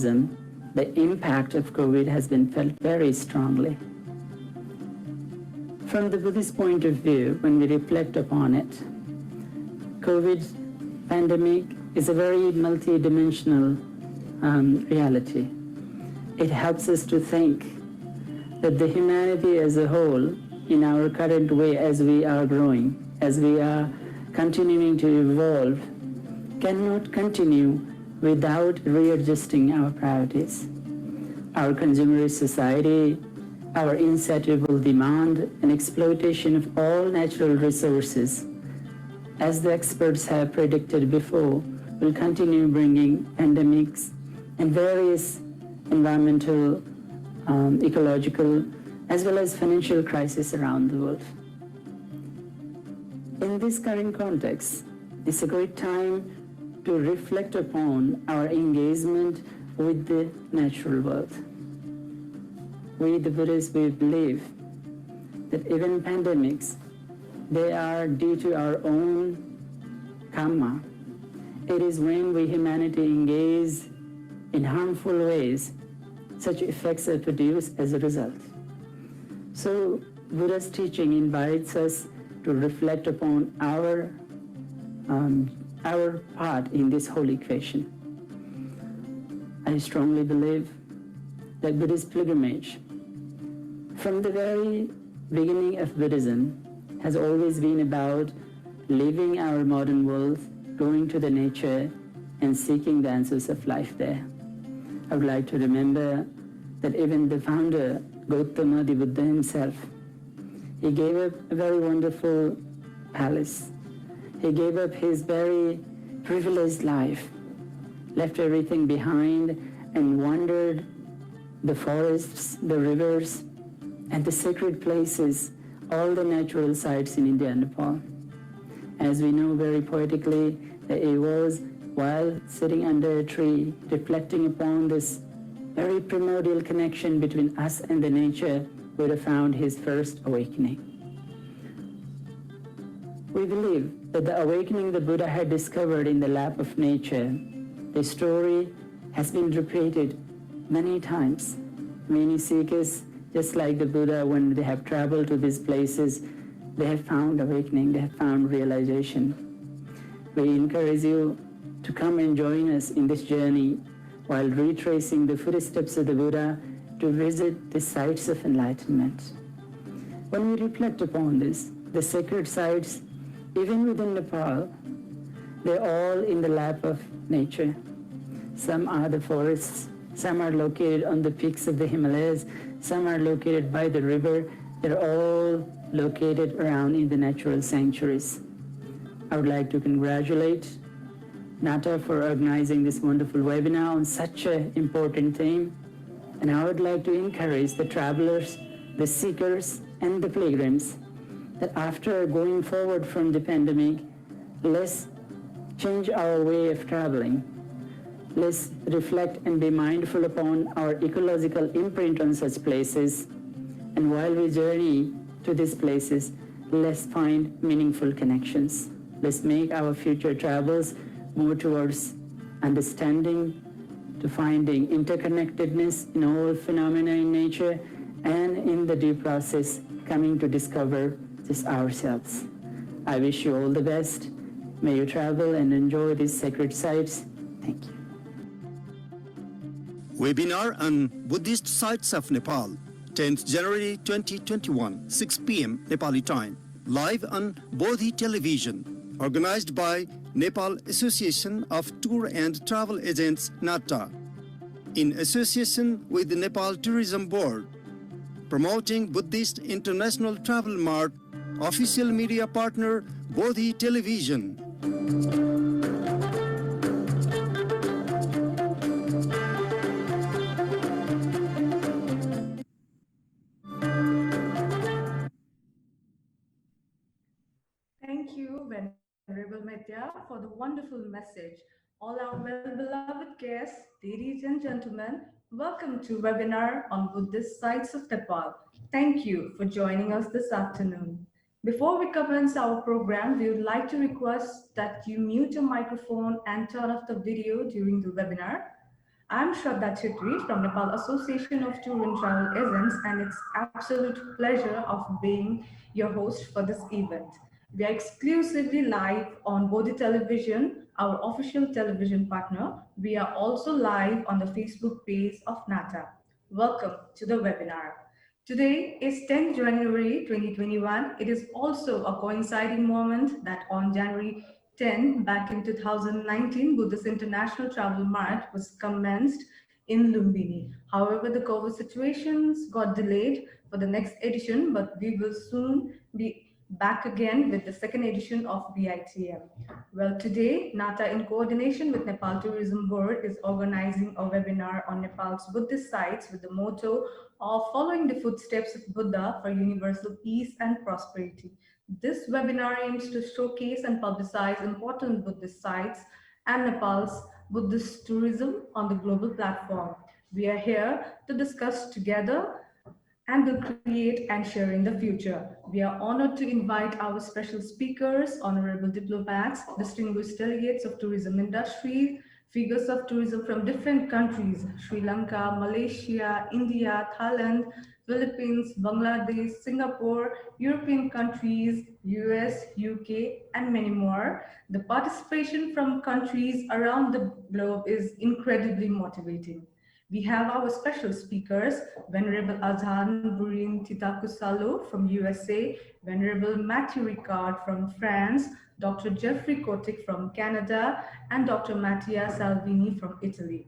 the impact of COVID has been felt very strongly. From the Buddhist point of view, when we reflect upon it, COVID pandemic is a very multi-dimensional reality. It helps us to think that the humanity as a whole, in our current way, as we are growing, as we are continuing to evolve, cannot continue without readjusting our priorities. Our consumerist society, our insatiable demand and exploitation of all natural resources, as the experts have predicted before, will continue bringing pandemics and various environmental, ecological, as well as financial crises around the world. In this current context, it's a great time to reflect upon our engagement with the natural world. We, the Buddhists, we believe that even pandemics, they are due to our own karma. It is when we humanity engage in harmful ways, such effects are produced as a result. So Buddha's teaching invites us to reflect upon our part in this whole equation. I strongly believe that Buddhist pilgrimage, from the very beginning of Buddhism, has always been about leaving our modern world, going to the nature, and seeking the answers of life there. I would like to remember that even the founder, Gautama the Buddha himself, he gave up a very wonderful palace. He gave up his very privileged life, left everything behind, and wandered the forests, the rivers, and the sacred places, all the natural sites in India and Nepal. As we know very poetically, that it was while sitting under a tree, reflecting upon this very primordial connection between us and the nature, Buddha found his first awakening. We believe that the awakening the Buddha had discovered in the lap of nature, the story has been repeated many times. Many seekers, just like the Buddha, when they have traveled to these places, they have found awakening, they have found realization. We encourage you to come and join us in this journey while retracing the footsteps of the Buddha to visit the sites of enlightenment. When we reflect upon this, the sacred sites, even within Nepal, they're all in the lap of nature. Some are the forests, some are located on the peaks of the Himalayas, some are located by the river. They're all located around in the natural sanctuaries. I would like to congratulate Nata for organizing this wonderful webinar on such an important theme. And I would like to encourage the travelers, the seekers, and the pilgrims that after going forward from the pandemic, let's change our way of traveling. Let's reflect and be mindful upon our ecological imprint on such places. And while we journey to these places, let's find meaningful connections. Let's make our future travels more towards understanding, to finding interconnectedness in all phenomena in nature, and in the due process, coming to discover just ourselves. I wish you all the best. May you travel and enjoy these sacred sites. Thank you. Webinar on Buddhist Sites of Nepal, 10th January 2021, 6 p.m. Nepali time, live on Bodhi Television, organized by Nepal Association of Tour and Travel Agents, NATA, in association with the Nepal Tourism Board, promoting Buddhist International Travel Mart, official media partner, Bodhi Television. Thank you, Venerable Medya, for the wonderful message. All our well-beloved guests, ladies and gentlemen, welcome to webinar on Buddhist Sites of Nepal. Thank you for joining us this afternoon. Before we commence our program, we would like to request that you mute your microphone and turn off the video during the webinar. I'm Shraddha Chitri from Nepal Association of Tour and Travel Agents, and it's absolute pleasure of being your host for this event. We are exclusively live on Bodhi Television, our official television partner. We are also live on the Facebook page of NATA. Welcome to the webinar. Today is 10th January 2021. It is also a coinciding moment that on January 10, back in 2019, Buddhist International Travel Mart was commenced in Lumbini. However, the COVID situations got delayed for the next edition, but we will soon be back again with the second edition of BITM. Well, today, NATA, in coordination with Nepal Tourism Board, is organizing a webinar on Nepal's Buddhist sites with the motto of following the footsteps of Buddha for universal peace and prosperity. This webinar aims to showcase and publicize important Buddhist sites and Nepal's Buddhist tourism on the global platform. We are here to discuss together and will create and share in the future. We are honored to invite our special speakers, honorable diplomats, distinguished delegates of tourism industry, figures of tourism from different countries, Sri Lanka, Malaysia, India, Thailand, Philippines, Bangladesh, Singapore, European countries, US, UK, and many more. The participation from countries around the globe is incredibly motivating. We have our special speakers, Venerable Azhan Burin Titakusalo from USA, Venerable Matthew Ricard from France, Dr. Jeffrey Kotick from Canada, and Dr. Mattia Salvini from Italy.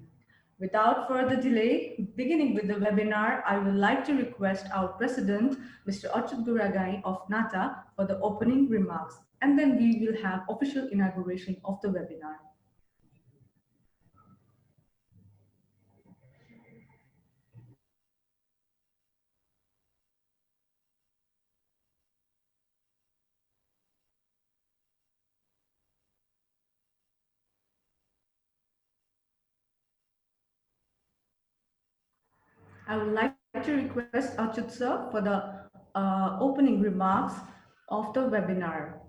Without further delay, beginning with the webinar, I would like to request our President, Mr. Achut Guragai of NATA, for the opening remarks, and then we will have official inauguration of the webinar. I would like to request Achut sir for the opening remarks of the webinar.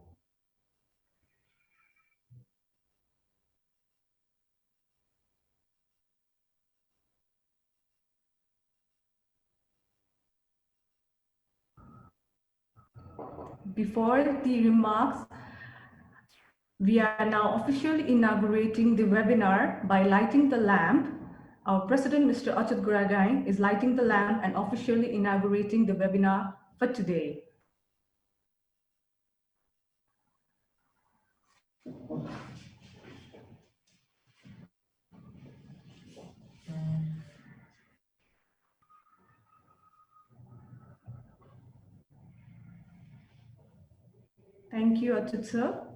Before the remarks, we are now officially inaugurating the webinar by lighting the lamp. Our President, Mr. Achut Guragai, is lighting the lamp and officially inaugurating the webinar for today. Thank you, Achut sir.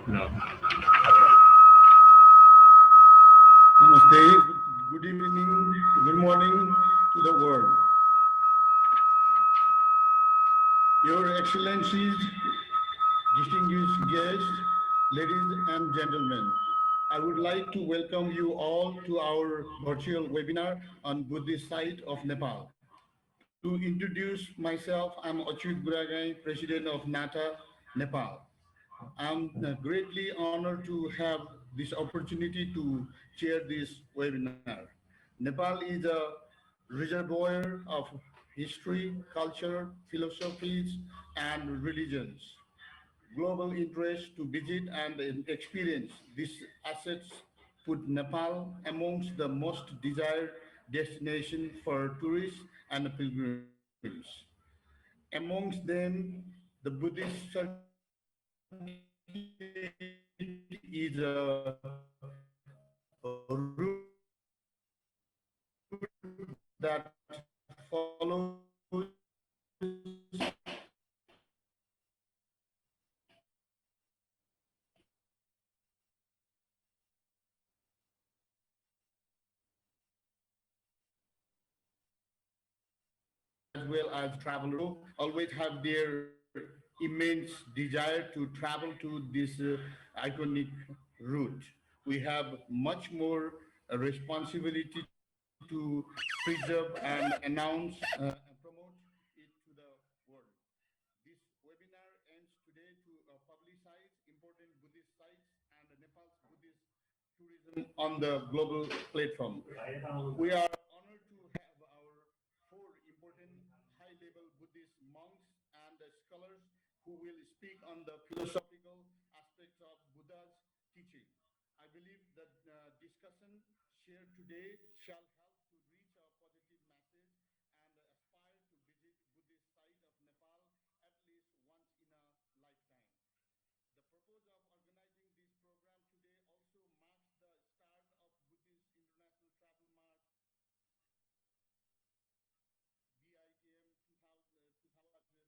No. Namaste. Good evening, good morning to the world. Your Excellencies, distinguished guests, ladies and gentlemen, I would like to welcome you all to our virtual webinar on Buddhist site of Nepal. To introduce myself, I'm Achut Guragai, President of NATA, Nepal. I'm greatly honored to have this opportunity to chair this webinar. Nepal is a reservoir of history, culture, philosophies, and religions. Global interest to visit and experience these assets put Nepal amongst the most desired destination for tourists and pilgrims. Amongst them, the Buddhist circuit is a root that follows the traditions of as well as travelers always have their immense desire to travel to this iconic route. We have much more responsibility to preserve and announce and promote it to the world. This webinar aims today to publicize important Buddhist sites and Nepal's Buddhist tourism on the global platform. We are honored to have our four important high-level Buddhist monks and scholars who will speak on the philosophical aspects of Buddha's teaching. I believe that discussion shared today shall help to reach a positive message and aspire to visit Buddhist site of Nepal at least once in a lifetime. The purpose of organizing this program today also marks the start of Buddhist International Travel March BITM 2000,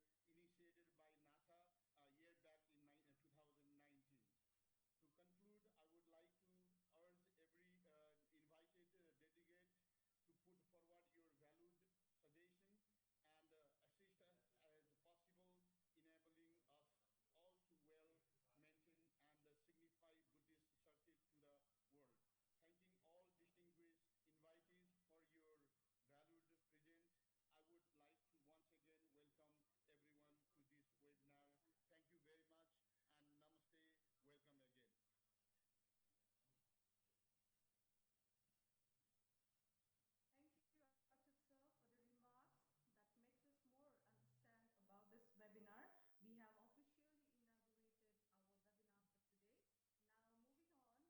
initiated by NASA a year back in 2019. To conclude, I would like to urge every invited delegate to put forward your valued suggestion and assist us as possible, enabling us all to well maintain and signify Buddhist circuit to the world. Thanking all distinguished invitees for your valued presence, I would like to once again welcome everyone to this webinar. Thank you very much and namaste. Welcome again. Thank you, Akshat sir, for the remarks that makes us more understand about this webinar.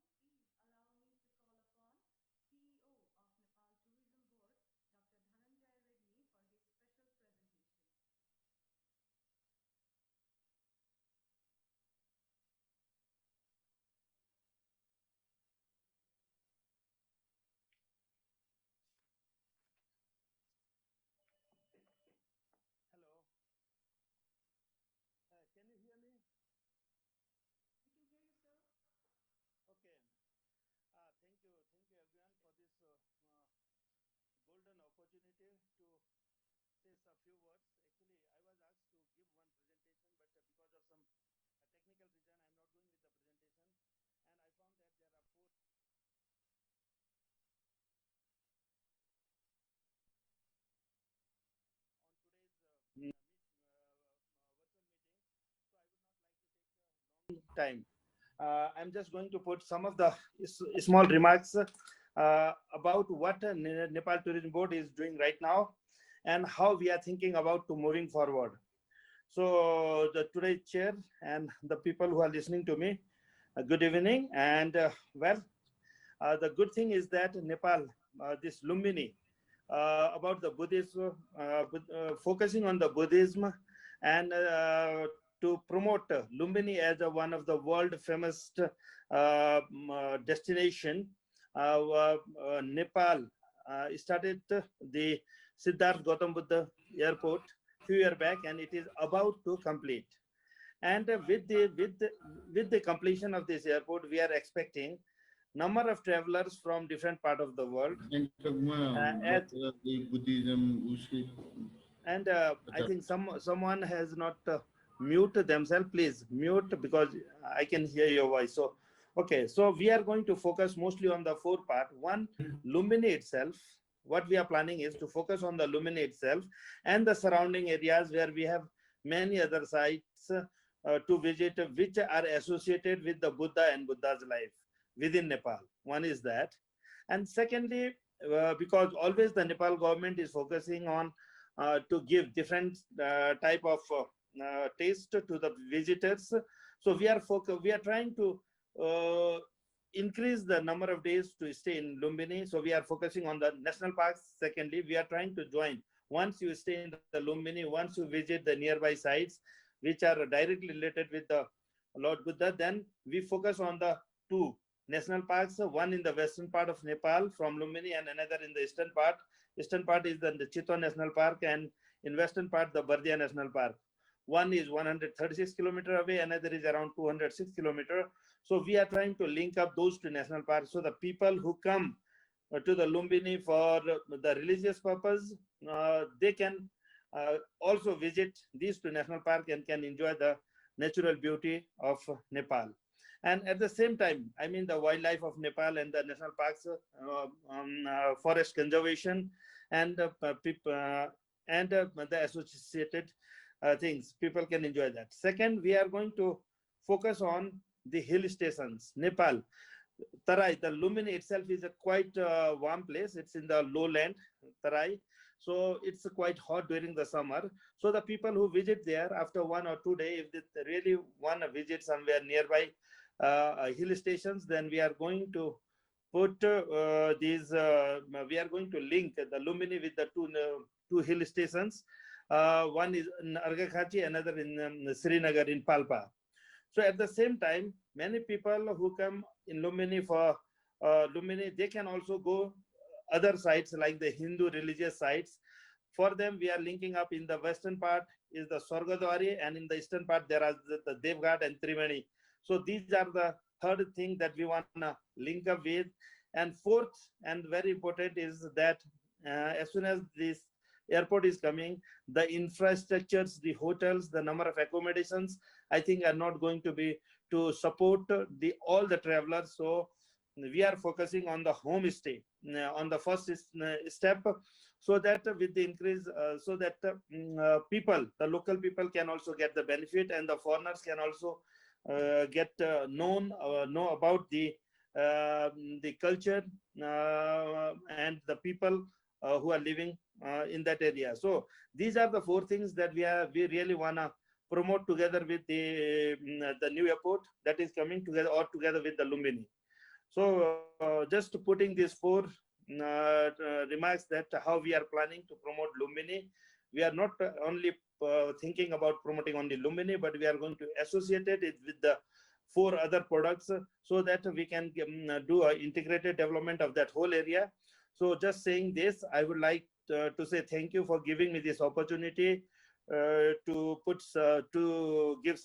We have officially inaugurated our webinar for today. Now, moving on, please allow me to call upon CEO of Nepal Tourism Board, Dr. Dhananjay Reddy, for his special presentation. Hello. Can you hear me? We can hear you, sir. Okay. Thank you everyone for this golden opportunity to say a few words. Actually, I was asked to give one presentation, but because of some technical reason, I'm not going with the presentation. And I found that there are four on today's virtual meeting, so I would not like to take a long time. I'm just going to put some of the small remarks about what Nepal Tourism Board is doing right now and how we are thinking about to moving forward. So the today's chair and the people who are listening to me, good evening. And the good thing is that Nepal, this Lumbini, about the Buddhism, focusing on the Buddhism and to promote Lumbini as one of the world famous destination. Nepal started the Siddharth Gautam Buddha airport few years back, and it is about to complete. And with the completion of this airport, we are expecting number of travelers from different part of the world. And I think someone has not muted themselves. Please mute, because I can hear your voice. So okay, so we are going to focus mostly on the four part. One, Lumbini itself. What we are planning is to focus on the Lumbini itself and the surrounding areas where we have many other sites to visit, which are associated with the Buddha and Buddha's life within Nepal. One is that. And secondly, because always the Nepal government is focusing on to give different type of taste to the visitors. So we are trying to increase the number of days to stay in Lumbini. So we are focusing on the national parks. Secondly, we are trying to join. Once you stay in the Lumbini, once you visit the nearby sites, which are directly related with the Lord Buddha, then we focus on the two national parks, one in the western part of Nepal from Lumbini and another in the eastern part. Eastern part is the Chitwan National Park, and in western part, the Bardia National Park. One is 136 kilometers away, another is around 206 kilometers. So we are trying to link up those two national parks. So the people who come to the Lumbini for the religious purpose, they can also visit these two national parks and can enjoy the natural beauty of Nepal. And at the same time, I mean, the wildlife of Nepal and the national parks, forest conservation, and the associated things, people can enjoy that. Second, we are going to focus on the hill stations. Nepal, Tarai, the Lumini itself is a quite warm place. It's in the lowland, Tarai. So it's quite hot during the summer. So the people who visit there after 1 or 2 days, if they really want to visit somewhere nearby hill stations, then we are going to put we are going to link the Lumini with the two hill stations. One is in Argakhachi, another in Srinagar in Palpa. So at the same time, many people who come in Lumini for Lumini, they can also go other sites like the Hindu religious sites. For them, we are linking up. In the western part is the Swargadwari, and in the eastern part there are the Devghat and Trimani. So these are the third thing that we want to link up with. And fourth and very important is that as soon as this airport is coming, the infrastructures, the hotels, the number of accommodations, I think are not going to be to support all the travelers. So we are focusing on the homestay on the first step, so that with the increase, so that people, the local people can also get the benefit, and the foreigners can also get know about the culture and the people who are living in that area. So these are the four things that we really wanna promote together with the new airport that is coming together, or together with the Lumbini. So just putting these four remarks, that how we are planning to promote Lumbini. We are not only thinking about promoting only Lumbini, but we are going to associate it with the 4 other products, so that we can do an integrated development of that whole area. So just saying this, I would like to say thank you for giving me this opportunity to give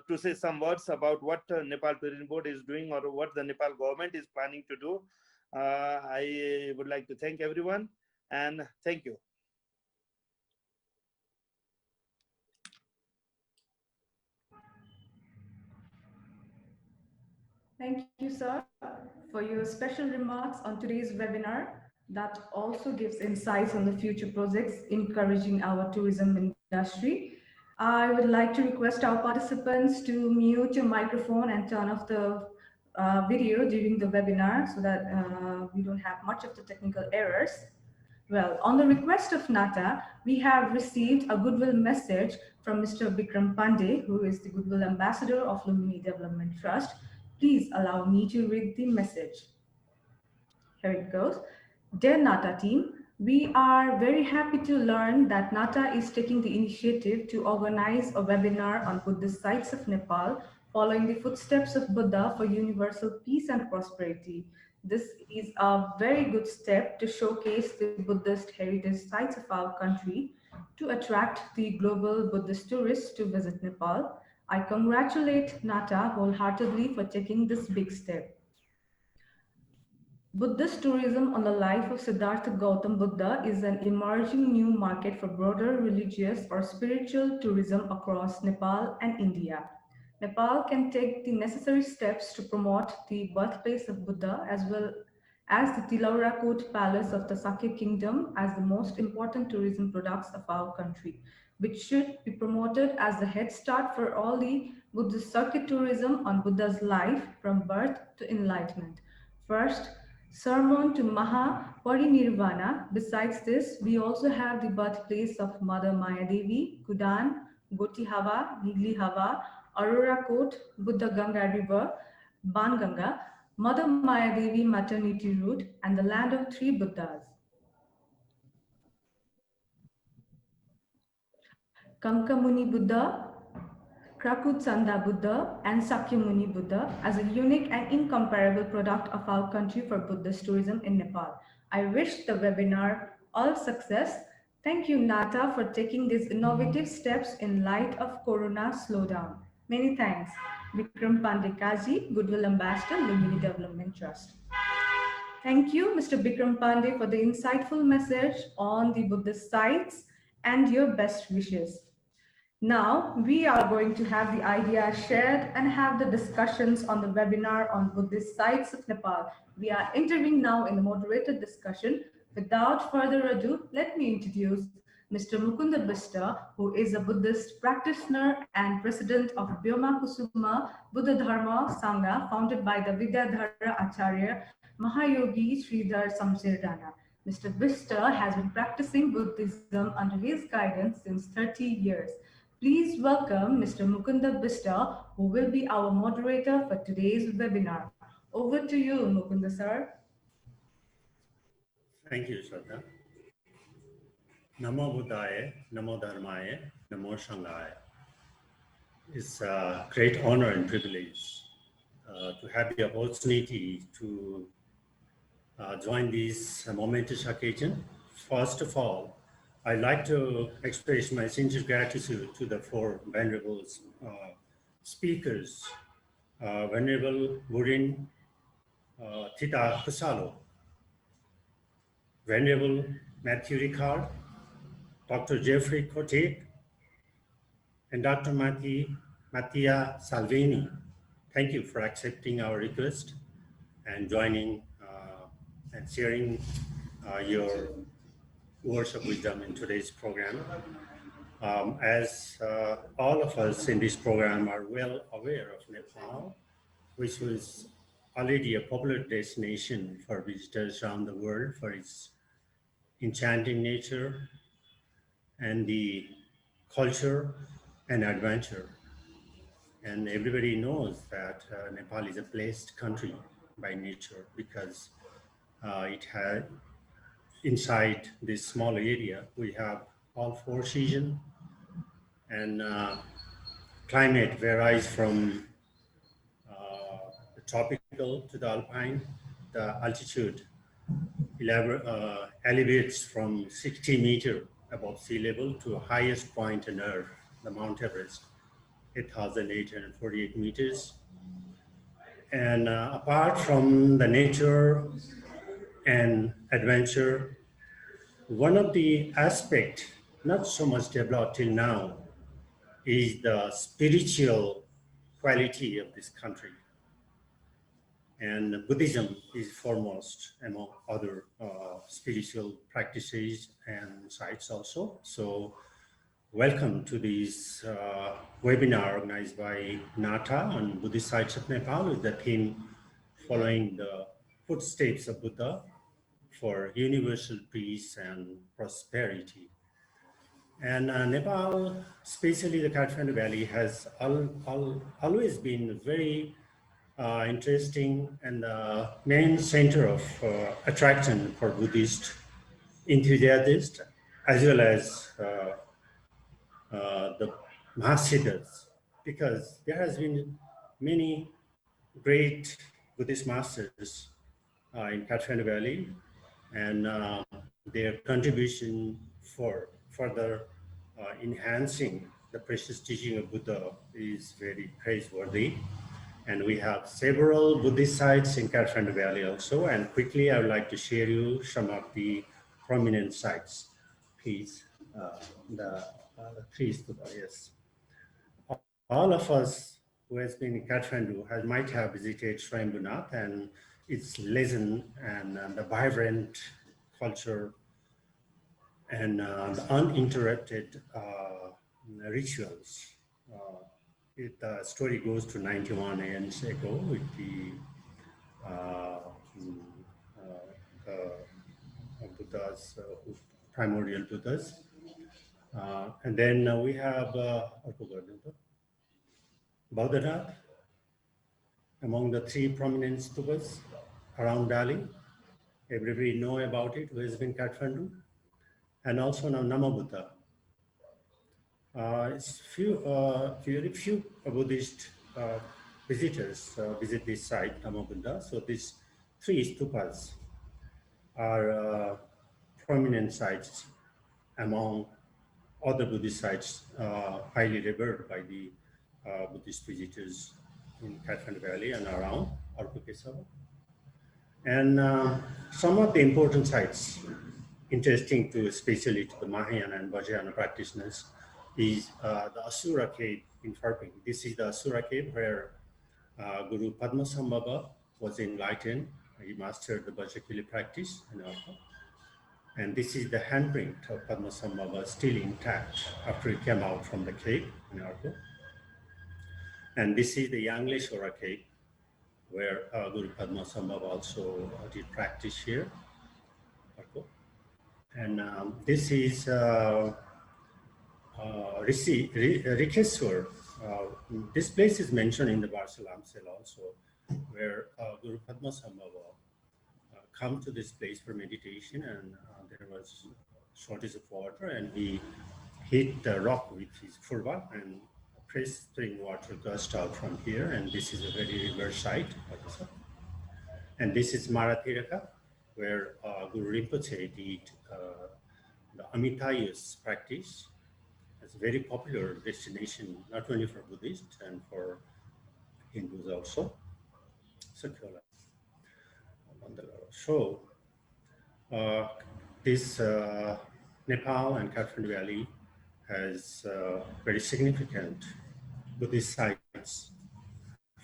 to say some words about what Nepal Tourism Board is doing, or what the Nepal government is planning to do. I would like to thank everyone, and thank you. Thank you, sir, for your special remarks on today's webinar that also gives insights on the future projects encouraging our tourism industry. I would like to request our participants to mute your microphone and turn off the video during the webinar, so that we don't have much of the technical errors. Well, on the request of Nata, we have received a goodwill message from Mr. Vikram Pandey, who is the Goodwill Ambassador of Lumini Development Trust. Please allow me to read the message. Here it goes. Dear Nata team, we are very happy to learn that Nata is taking the initiative to organize a webinar on Buddhist sites of Nepal, following the footsteps of Buddha for universal peace and prosperity. This is a very good step to showcase the Buddhist heritage sites of our country, to attract the global Buddhist tourists to visit Nepal. I congratulate Nata wholeheartedly for taking this big step. Buddhist tourism on the life of Siddhartha Gautam Buddha is an emerging new market for broader religious or spiritual tourism across Nepal and India. Nepal can take the necessary steps to promote the birthplace of Buddha, as well as the Tilaurakot Palace of the Sakya Kingdom, as the most important tourism products of our country, which should be promoted as the head start for all the Buddhist circuit tourism on Buddha's life from birth to enlightenment. First, sermon to Maha Parinirvana. Besides this, we also have the birthplace of Mother Maya Devi, Kudan, Gotihava, Niglihava, Aurora Court, Buddha Ganga River, Banganga, Mother Maya Devi maternity route, and the land of 3 Buddhas. Kamkamuni Buddha, Krakutsanda Buddha, and Sakyamuni Buddha as a unique and incomparable product of our country for Buddhist tourism in Nepal. I wish the webinar all success. Thank you, Nata, for taking these innovative steps in light of Corona slowdown. Many thanks. Vikram Pandey Kaji, Goodwill Ambassador, Lumini Development Trust. Thank you, Mr. Bikram Pandey, for the insightful message on the Buddhist sites and your best wishes. Now, we are going to have the ideas shared and have the discussions on the webinar on Buddhist sites of Nepal. We are entering now in the moderated discussion. Without further ado, let me introduce Mr. Mukunda Bista, who is a Buddhist practitioner and president of Byoma Kusuma Buddha Dharma Sangha, founded by the Vidyadhara Acharya Mahayogi Sridhar Samsir Rana. Mr. Bista has been practicing Buddhism under his guidance since 30 years. Please welcome Mr. Mukunda Bista, who will be our moderator for today's webinar. Over to you, Mukunda sir. Thank you, Shraddha. Namo Buddhaya, Namo Dharmaya, Namo Sanghaya. It's a great honor and privilege to have the opportunity to join this momentous occasion. First of all, I'd like to express my sincere gratitude to the four venerable speakers, Venerable Burin Thita Kusalo, Venerable Matthew Ricard, Dr. Jeffrey Kotek, and Dr. Mattia Salvini. Thank you for accepting our request and joining and sharing your words of wisdom in today's program. As all of us in this program are well aware of Nepal, which was already a popular destination for visitors around the world for its enchanting nature and the culture and adventure. And everybody knows that Nepal is a blessed country by nature because it had inside this small area, we have all four seasons, and climate varies from the tropical to the alpine. The altitude elevates from 60 meters above sea level to the highest point on Earth, the Mount Everest, 8,848 meters. And apart from the nature and adventure, one of the aspects not so much developed till now is the spiritual quality of this country. And Buddhism is foremost among other spiritual practices and sites also. So welcome to this webinar organized by NATA on Buddhist sites of Nepal with the theme following the footsteps of Buddha for universal peace and prosperity. And Nepal, especially the Kathmandu Valley, has always been very interesting and the main center of attraction for Buddhist enthusiasts, as well as the Mahasiddhas, because there has been many great Buddhist masters in Kathmandu Valley, and their contribution for further enhancing the precious teaching of Buddha is very praiseworthy. And we have several Buddhist sites in Kathmandu Valley also. And quickly, I would like to share you some of the prominent sites. Please, the three stupa, yes. All of us who has been in Kathmandu might have visited Swayambhunath and its legend and the vibrant culture and the uninterrupted rituals. The story goes to 91 years ago with the Buddhas, primordial Buddhas. And then we have Bodhanath, among the three prominent stupas around Delhi. Everybody know about it, who has been Kathmandu. And also now Namabuddha. Very few Buddhist visitors visit this site, Namabuddha. So these three stupas are prominent sites among other Buddhist sites highly revered by the Buddhist visitors in Kathmandu Valley and around Arpa Kesava. And some of the important sites, interesting to especially to the Mahayana and Vajrayana practitioners, is the Asura cave in Pharping. This is the Asura cave where Guru Padmasambhava was enlightened. He mastered the Vajrakili practice in Arpa. And this is the handprint of Padmasambhava still intact after he came out from the cave in Arpa. And this is the Yangleshwara cave, where Guru Padmasambhava also did practice here. And this is Rikeswar. This place is mentioned in the Varsalam cell also, where Guru Padmasambhava come to this place for meditation, and there was shortage of water, and he hit the rock with his furba and pressed spring water gushed out from here, and this is a very rare site. And this is Marathiraka, where Guru Rinpoche did the Amitayus practice. It's a very popular destination, not only for Buddhists and for Hindus also. So this Nepal and Kathmandu Valley has very significant Buddhist sites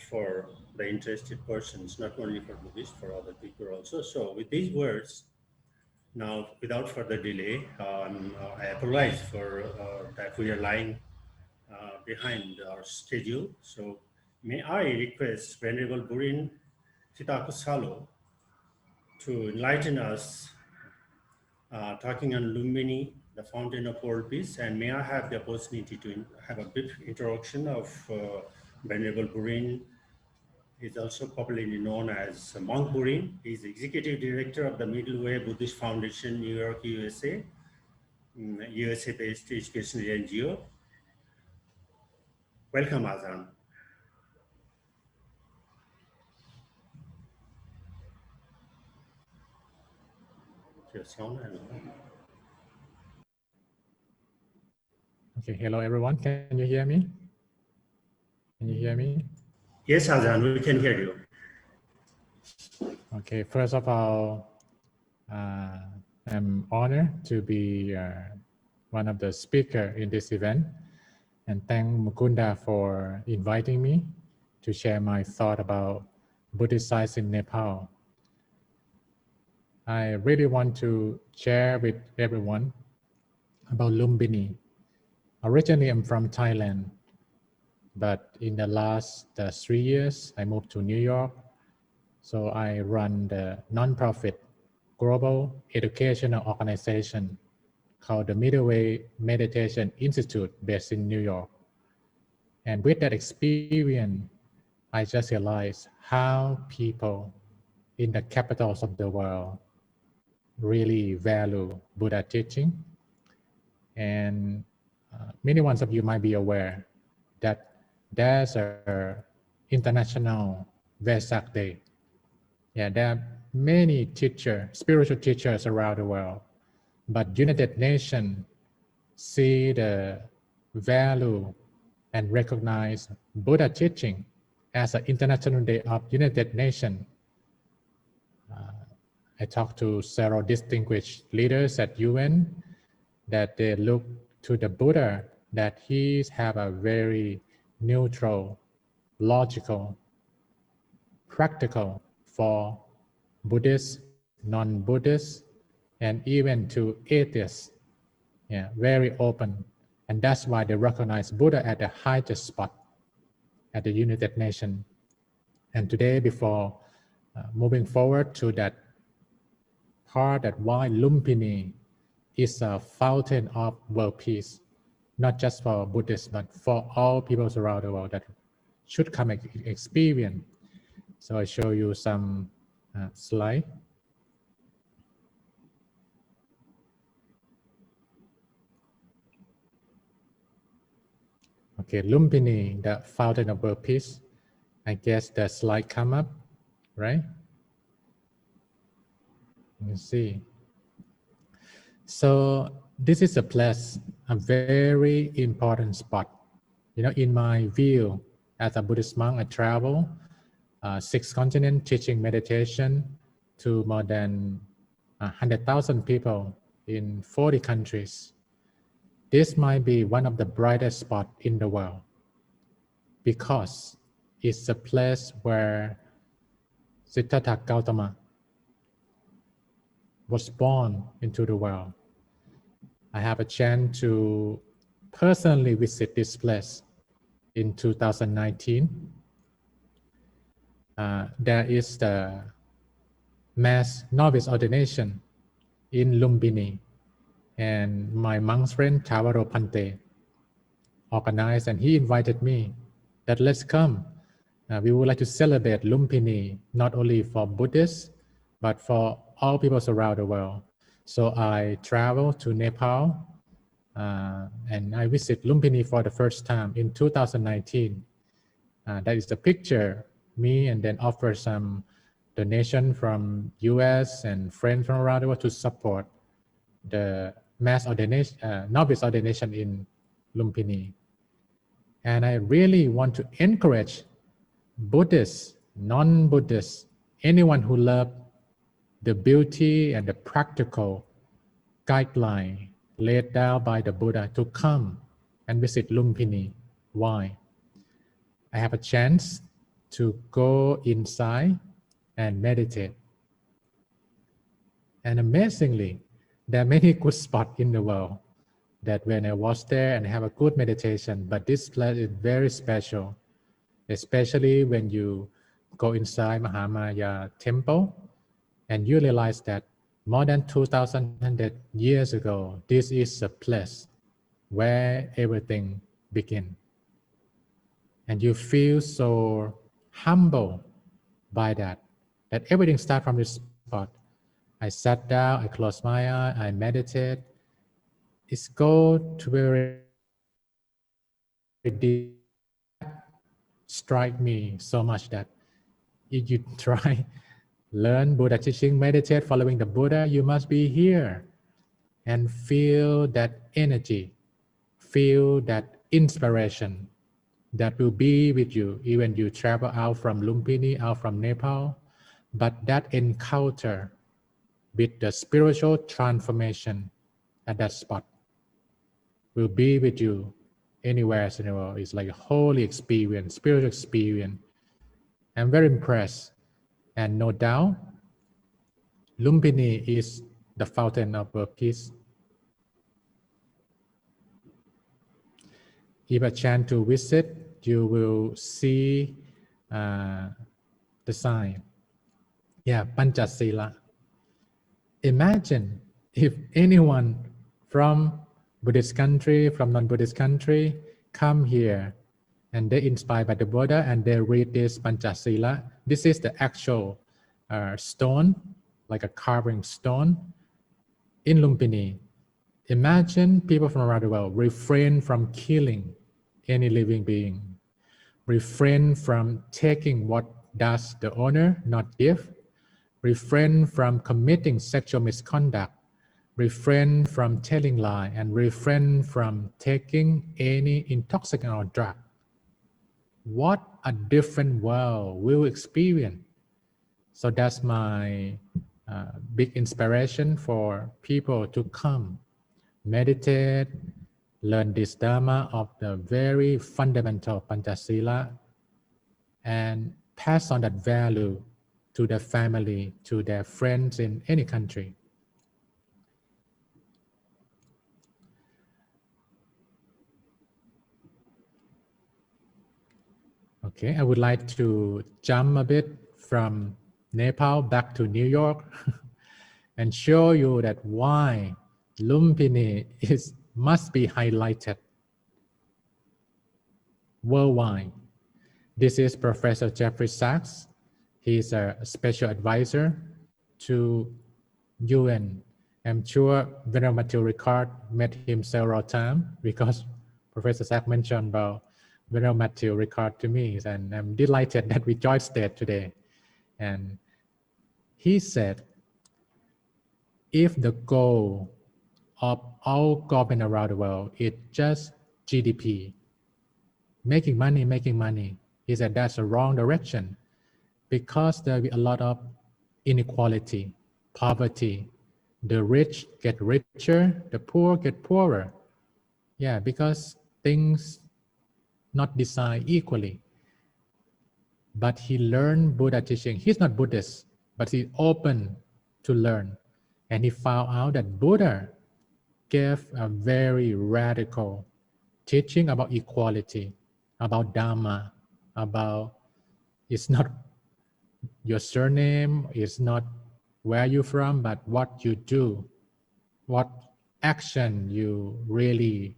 for the interested persons, not only for Buddhists, for other people also. So with these words, now without further delay, I apologize for that we are lying behind our schedule. So may I request Venerable Burin Thitakusalo to enlighten us talking on Lumbini, the fountain of world peace, and may I have the opportunity to have a brief introduction of Venerable Burin. He's also popularly known as Monk Burin. He's Executive Director of the Middle Way Buddhist Foundation, New York, USA, USA-based educational NGO. Welcome, Azan. Okay, hello everyone. Can you hear me? Can you hear me? Yes, Azan, we can hear you. Okay, first of all, I'm honored to be one of the speakers in this event, and thank Mukunda for inviting me to share my thought about Buddhist sites in Nepal. I really want to share with everyone about Lumbini. Originally, I'm from Thailand, but in the last 3 years, I moved to New York. So I run the nonprofit global educational organization called the Middle Way Meditation Institute based in New York. And with that experience, I just realized how people in the capitals of the world really value Buddha teaching. And many ones of you might be aware that there's a International Vesak Day. Yeah, there are many teachers, spiritual teachers around the world, but United Nations see the value and recognize Buddha teaching as an International Day of United Nations. I talked to several distinguished leaders at UN that they look to the Buddha that he have a very neutral, logical, practical for Buddhists, non-Buddhists, and even to atheists. Yeah, very open. And that's why they recognize Buddha at the highest spot at the United Nations. And today, before moving forward to that part that why Lumbini is a fountain of world peace, not just for Buddhists, but for all peoples around the world that should come experience. So I show you some slide. Okay, Lumbini, the fountain of world peace. I guess the slide come up, right? You see. So this is a place, a very important spot. You know, in my view, as a Buddhist monk, I travel 6 continents teaching meditation to more than 100,000 people in 40 countries. This might be one of the brightest spots in the world because it's a place where Siddhartha Gautama was born into the world. I have a chance to personally visit this place in 2019. There is the mass novice ordination in Lumbini, and my monk friend Tavaro Pante organized, and he invited me that let's come. We would like to celebrate Lumbini not only for Buddhists but for all people around the world. So I traveled to Nepal and I visit Lumbini for the first time in 2019. That is the picture, me, and then offer some donation from US and friends from around the world to support the mass ordination, novice ordination in Lumbini. And I really want to encourage Buddhists, non-Buddhists, anyone who loves the beauty and the practical guideline laid down by the Buddha to come and visit Lumbini. Why? I have a chance to go inside and meditate. And amazingly, there are many good spots in the world that when I was there and have a good meditation, but this place is very special, especially when you go inside Mahamaya temple and you realize that more than 2,100 years ago, this is a place where everything began. And you feel so humble by that everything starts from this spot. I sat down, I closed my eye, I meditate. It's go to very deep, strike me so much that if you try learn Buddha teaching, meditate following the Buddha, you must be here and feel that energy, feel that inspiration that will be with you even you travel out from Lumbini, out from Nepal. But that encounter with the spiritual transformation at that spot will be with you anywhere in the world. It's like a holy experience, spiritual experience. I'm very impressed. And no doubt, Lumbini is the fountain of world peace. If a chance to visit, you will see the sign. Yeah, Panchasila. Imagine if anyone from Buddhist country, from non-Buddhist country, come here and they inspired by the Buddha and they read this Panchasila. This is the actual stone, like a carving stone in Lumbini. Imagine people from around the world refrain from killing any living being, refrain from taking what does the owner not give, refrain from committing sexual misconduct, refrain from telling lies, and refrain from taking any intoxicant or drug. What a different world we'll experience. So that's my big inspiration for people to come, meditate, learn this Dharma of the very fundamental Panchasila, and pass on that value to their family, to their friends in any country. Okay, I would like to jump a bit from Nepal back to New York and show you that why Lumbini must be highlighted worldwide. This is Professor Jeffrey Sachs. He is a special advisor to UN. I'm sure Venerable Matthew Ricard met him several times because Professor Sachs mentioned about Venerable Matthew Ricard to me, and I'm delighted that we joined stage today. And he said, if the goal of all government around the world is just GDP, making money, he said that's the wrong direction, because there will be a lot of inequality, poverty. The rich get richer, the poor get poorer. Yeah, because things not designed equally. But he learned Buddha teaching. He's not Buddhist, but he's open to learn. And he found out that Buddha gave a very radical teaching about equality, about Dharma, about it's not your surname, it's not where you're from, but what you do, what action you really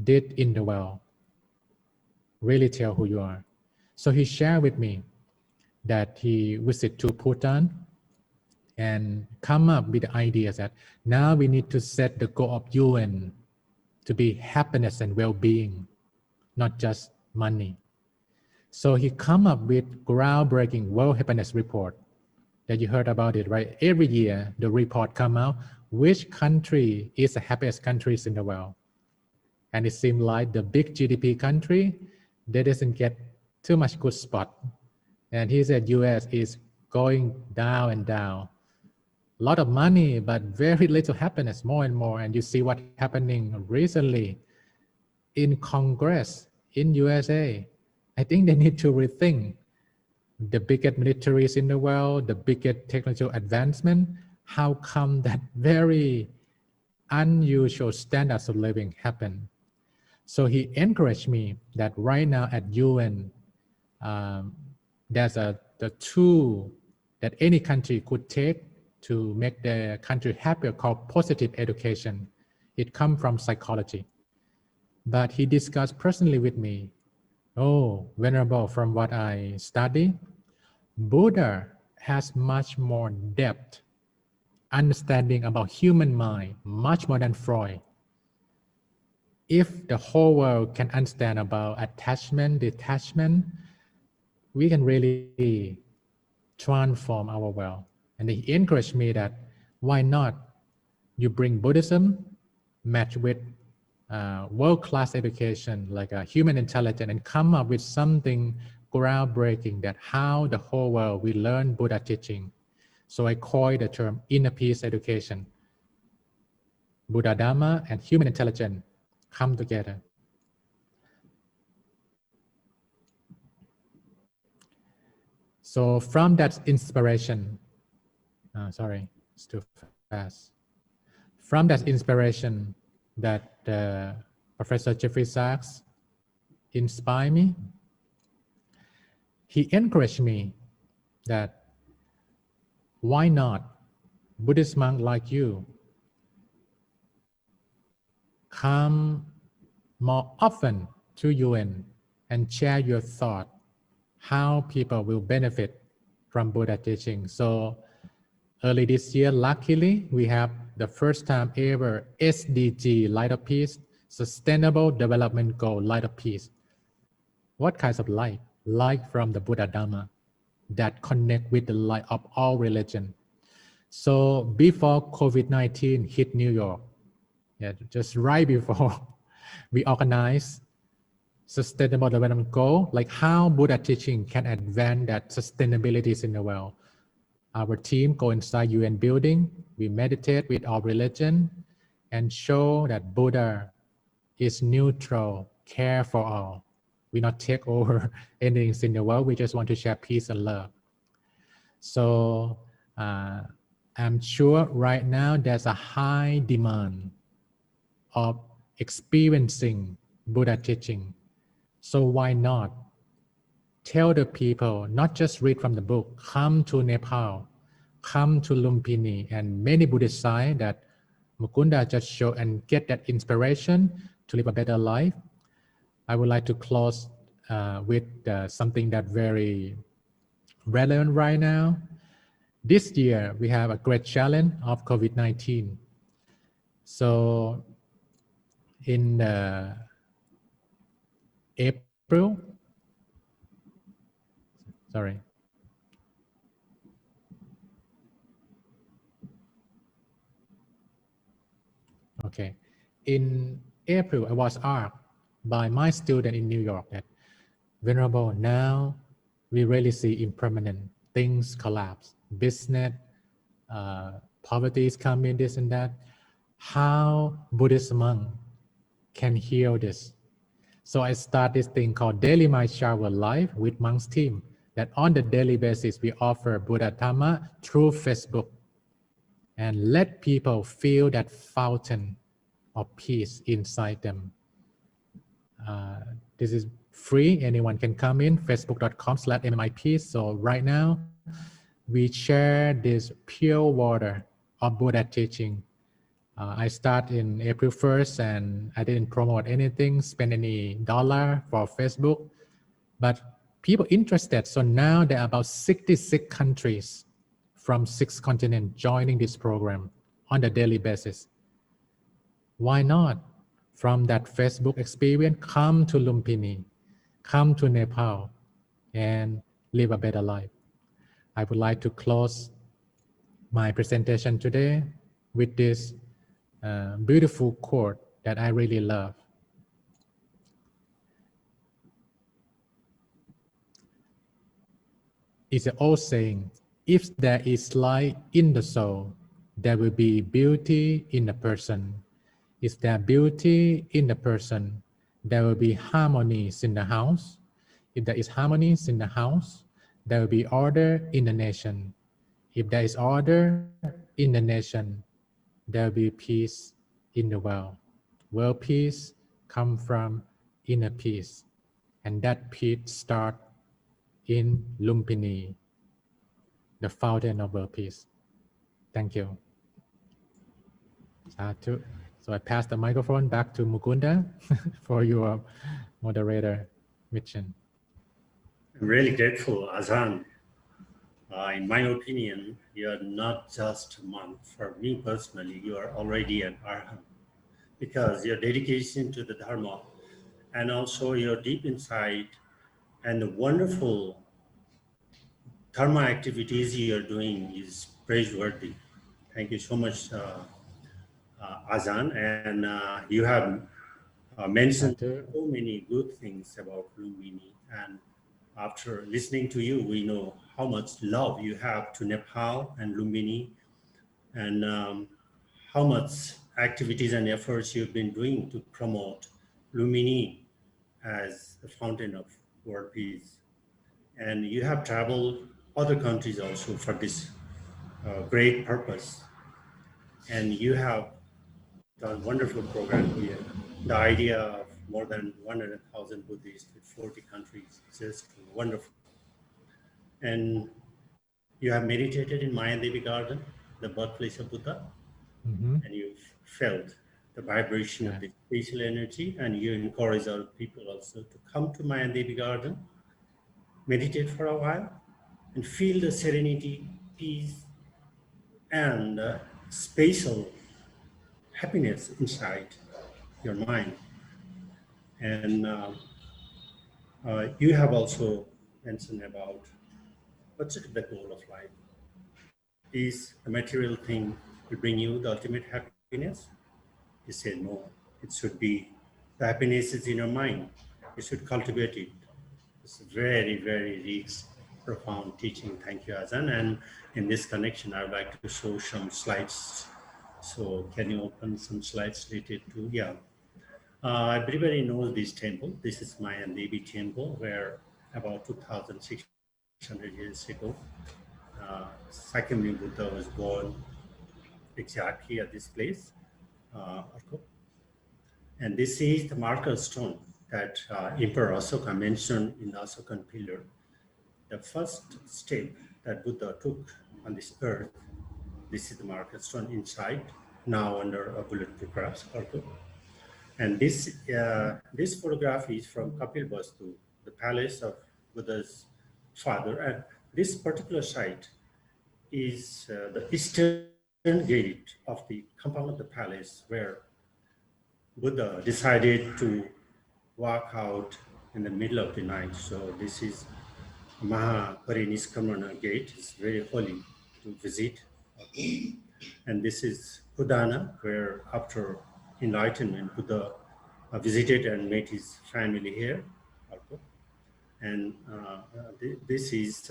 did in the world, really tell who you are. So he shared with me that he visited to Bhutan and come up with the ideas that now we need to set the goal of UN to be happiness and well-being, not just money. So he come up with groundbreaking World Happiness Report that you heard about it, right? Every year the report come out, which country is the happiest countries in the world. And it seemed like the big GDP country, they doesn't get too much good spot. And he said US is going down and down. A lot of money, but very little happiness, more and more. And you see what happening recently in Congress in USA. I think they need to rethink the biggest militaries in the world, the biggest technological advancement. How come that very unusual standards of living happen? So he encouraged me that right now at UN, there's the tool that any country could take to make their country happier called positive education. It comes from psychology. But he discussed personally with me, oh, Venerable, from what I study, Buddha has much more depth, understanding about human mind, much more than Freud. If the whole world can understand about attachment, detachment, we can really transform our world. And he encouraged me that why not you bring Buddhism match with world-class education like human intelligence and come up with something groundbreaking that how the whole world will learn Buddha teaching. So I coined the term inner peace education. Buddha Dharma and human intelligence come together. So from that inspiration, sorry, it's too fast. From that inspiration that Professor Jeffrey Sachs inspired me, he encouraged me that why not Buddhist monk like you come more often to UN and share your thought how people will benefit from Buddha teaching. So early this year, luckily, we have the first time ever SDG, Light of Peace, Sustainable Development Goal, Light of Peace. What kinds of light? Light from the Buddha Dharma that connect with the light of all religion. So before COVID-19 hit New York, just right before we organized Sustainable Development Goal, like how Buddha teaching can advance that sustainability in the world. Our team go inside UN building, we meditate with our religion and show that Buddha is neutral, care for all. We not take over anything in the world, we just want to share peace and love. So I'm sure right now there's a high demand of experiencing Buddha teaching. So why not tell the people, not just read from the book, come to Nepal, come to Lumpini and many Buddhist sites that Mukunda just showed and get that inspiration to live a better life. I would like to close with something that very relevant right now. This year, we have a great challenge of COVID-19. So in April, sorry. Okay. In April, I was asked by my student in New York that, Venerable, now we really see impermanent things collapse. business, poverty is coming, this and that. How Buddhist monk can heal this? So I start this thing called Daily Mind Shower Live with Monks team, that on the daily basis we offer Buddha Dhamma through Facebook and let people feel that fountain of peace inside them. This is free. Anyone can come in, facebook.com/mmIpeace. So right now, we share this pure water of Buddha teaching. I start in April 1st and I didn't promote anything, spend any dollar for Facebook, but people interested. So now there are about 66 countries from 6 continents joining this program on a daily basis. Why not? From that Facebook experience, come to Lumpini, come to Nepal, and live a better life. I would like to close my presentation today with this beautiful quote that I really love. It's an old saying, if there is light in the soul, there will be beauty in the person. If there beauty in the person, there will be harmonies in the house. If there is harmonies in the house, there will be order in the nation. If there is order in the nation, there will be peace in the world. World peace comes from inner peace. And that peace starts in Lumpini, the fountain of world peace. Thank you. Sadhu. So I pass the microphone back to Mukunda for your moderator mission. I'm really grateful, Azan. In my opinion, you're not just a monk. For me personally, you are already an arhat, because your dedication to the Dharma and also your deep insight and the wonderful Dharma activities you're doing is praiseworthy. Thank you so much, Azan. And you have mentioned so many good things about Lumbini. And after listening to you, we know how much love you have to Nepal and Lumbini, and how much activities and efforts you've been doing to promote Lumbini as the fountain of world peace. And you have traveled other countries also for this great purpose. And you have done wonderful program here. The idea of more than 100,000 Buddhists with 40 countries is just wonderful. And you have meditated in Mayadevi Garden, the birthplace of Buddha, and you've felt the vibration of the spatial energy, and you encourage other people also to come to Mayadevi Garden, meditate for a while, and feel the serenity, peace, and spatial happiness inside your mind. And you have also mentioned about what's the goal of life? Is a material thing will bring you the ultimate happiness? You say no. It should be the happiness is in your mind. You should cultivate it. It's very, very rich, profound teaching. Thank you, Azan. And in this connection, I would like to show some slides. So can you open some slides related to, everybody knows this temple. This is Mayan Devi temple, where about 2,600 years ago, Sakyamuni Buddha was born exactly at this place. And this is the marker stone that Emperor Asoka mentioned in the Asokan pillar. The first step that Buddha took on this earth, this is the marker stone inside, now under a bulletproof glass. And this photograph is from Kapil Vastu, the palace of Buddha's father. And this particular site is the eastern gate of the compound of the palace, where Buddha decided to walk out in the middle of the night. So this is Mahaparinishkamana gate. It's very holy to visit. And this is Udana, where after enlightenment, Buddha visited and met his family here. And this is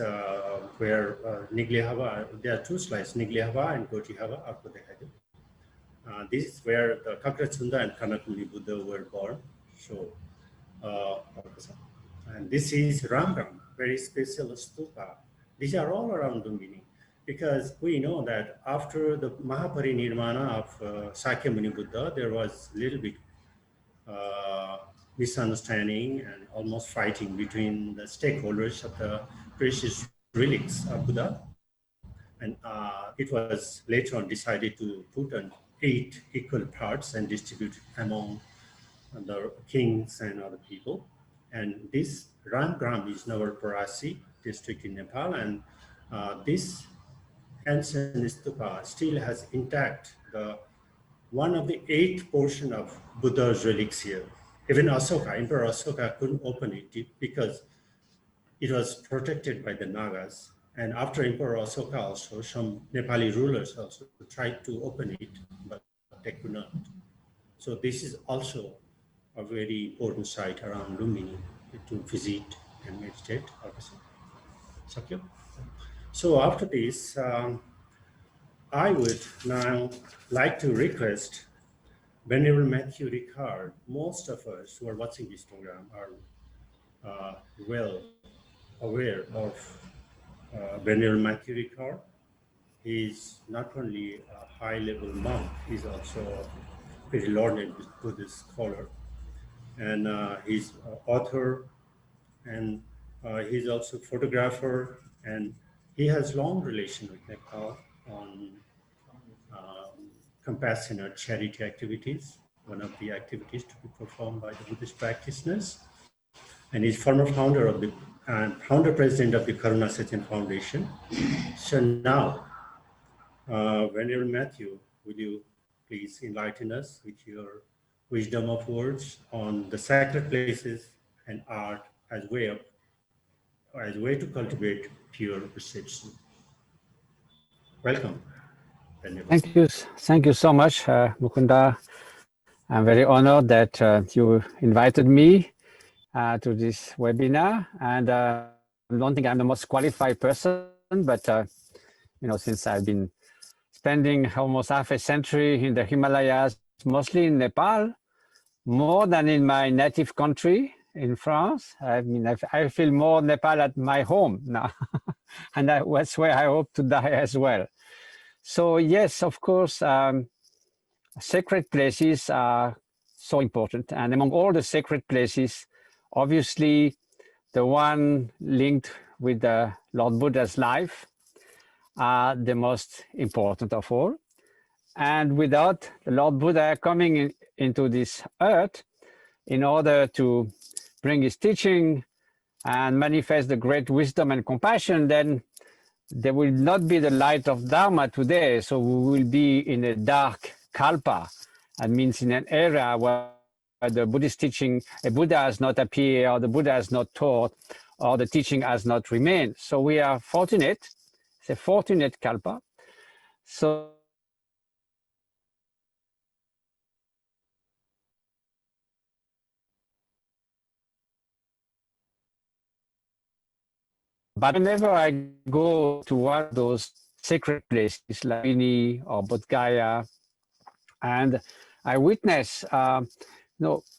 where Niglihava, there are two slides, Niglihava and Gotihava. This is where the Kakrachunda and Kanakmuni Buddha were born. So, and this is Ramgram, very special stupa. These are all around Lumbini, because we know that after the Mahaparinirvana of Sakyamuni Buddha, there was a little bit misunderstanding and almost fighting between the stakeholders of the precious relics of Buddha. And it was later on decided to put on 8 equal parts and distribute among the kings and other people. And this Ramgram is Navarparasi district in Nepal, and this ancient stupa still has intact one of the 8 portion of Buddha's relics here. Even Asoka, Emperor Asoka couldn't open it because it was protected by the Nagas. And after Emperor Asoka also, some Nepali rulers also tried to open it, but they could not. So this is also a very important site around Lumbini to visit and meditate. Sakyo. So after this, I would now like to request Venerable Matthew Ricard. Most of us who are watching this program are well aware of Venerable Matthew Ricard. He's not only a high-level monk, he's also a very learned Buddhist scholar. And he's an author, and he's also a photographer, and he has long relation with Nepal on compassionate charity activities, one of the activities to be performed by the Buddhist practitioners. And he's former founder of the founder president of the Karuna Sachen Foundation. So now, Venerable Matthew, would you please enlighten us with your wisdom of words on the sacred places and art as way to cultivate pure perception. Welcome. Thank you so much, Mukunda. I'm very honored that you invited me to this webinar, and I don't think I'm the most qualified person, but since I've been spending almost half a century in the Himalayas, mostly in Nepal, more than in my native country in France. I mean, I feel more Nepal at my home now, and that's where I hope to die as well. So yes, of course, sacred places are so important. And among all the sacred places, obviously, the one linked with the Lord Buddha's life are the most important of all. And without the Lord Buddha coming into this earth in order to bring his teaching and manifest the great wisdom and compassion, then there will not be the light of Dharma today. So we will be in a dark kalpa. That means in an era where the Buddhist teaching, a Buddha has not appeared, or the Buddha has not taught, or the teaching has not remained. So we are fortunate. It's a fortunate kalpa. So but whenever I go to one of those sacred places like Lumbini or Bodh Gaya, and I witness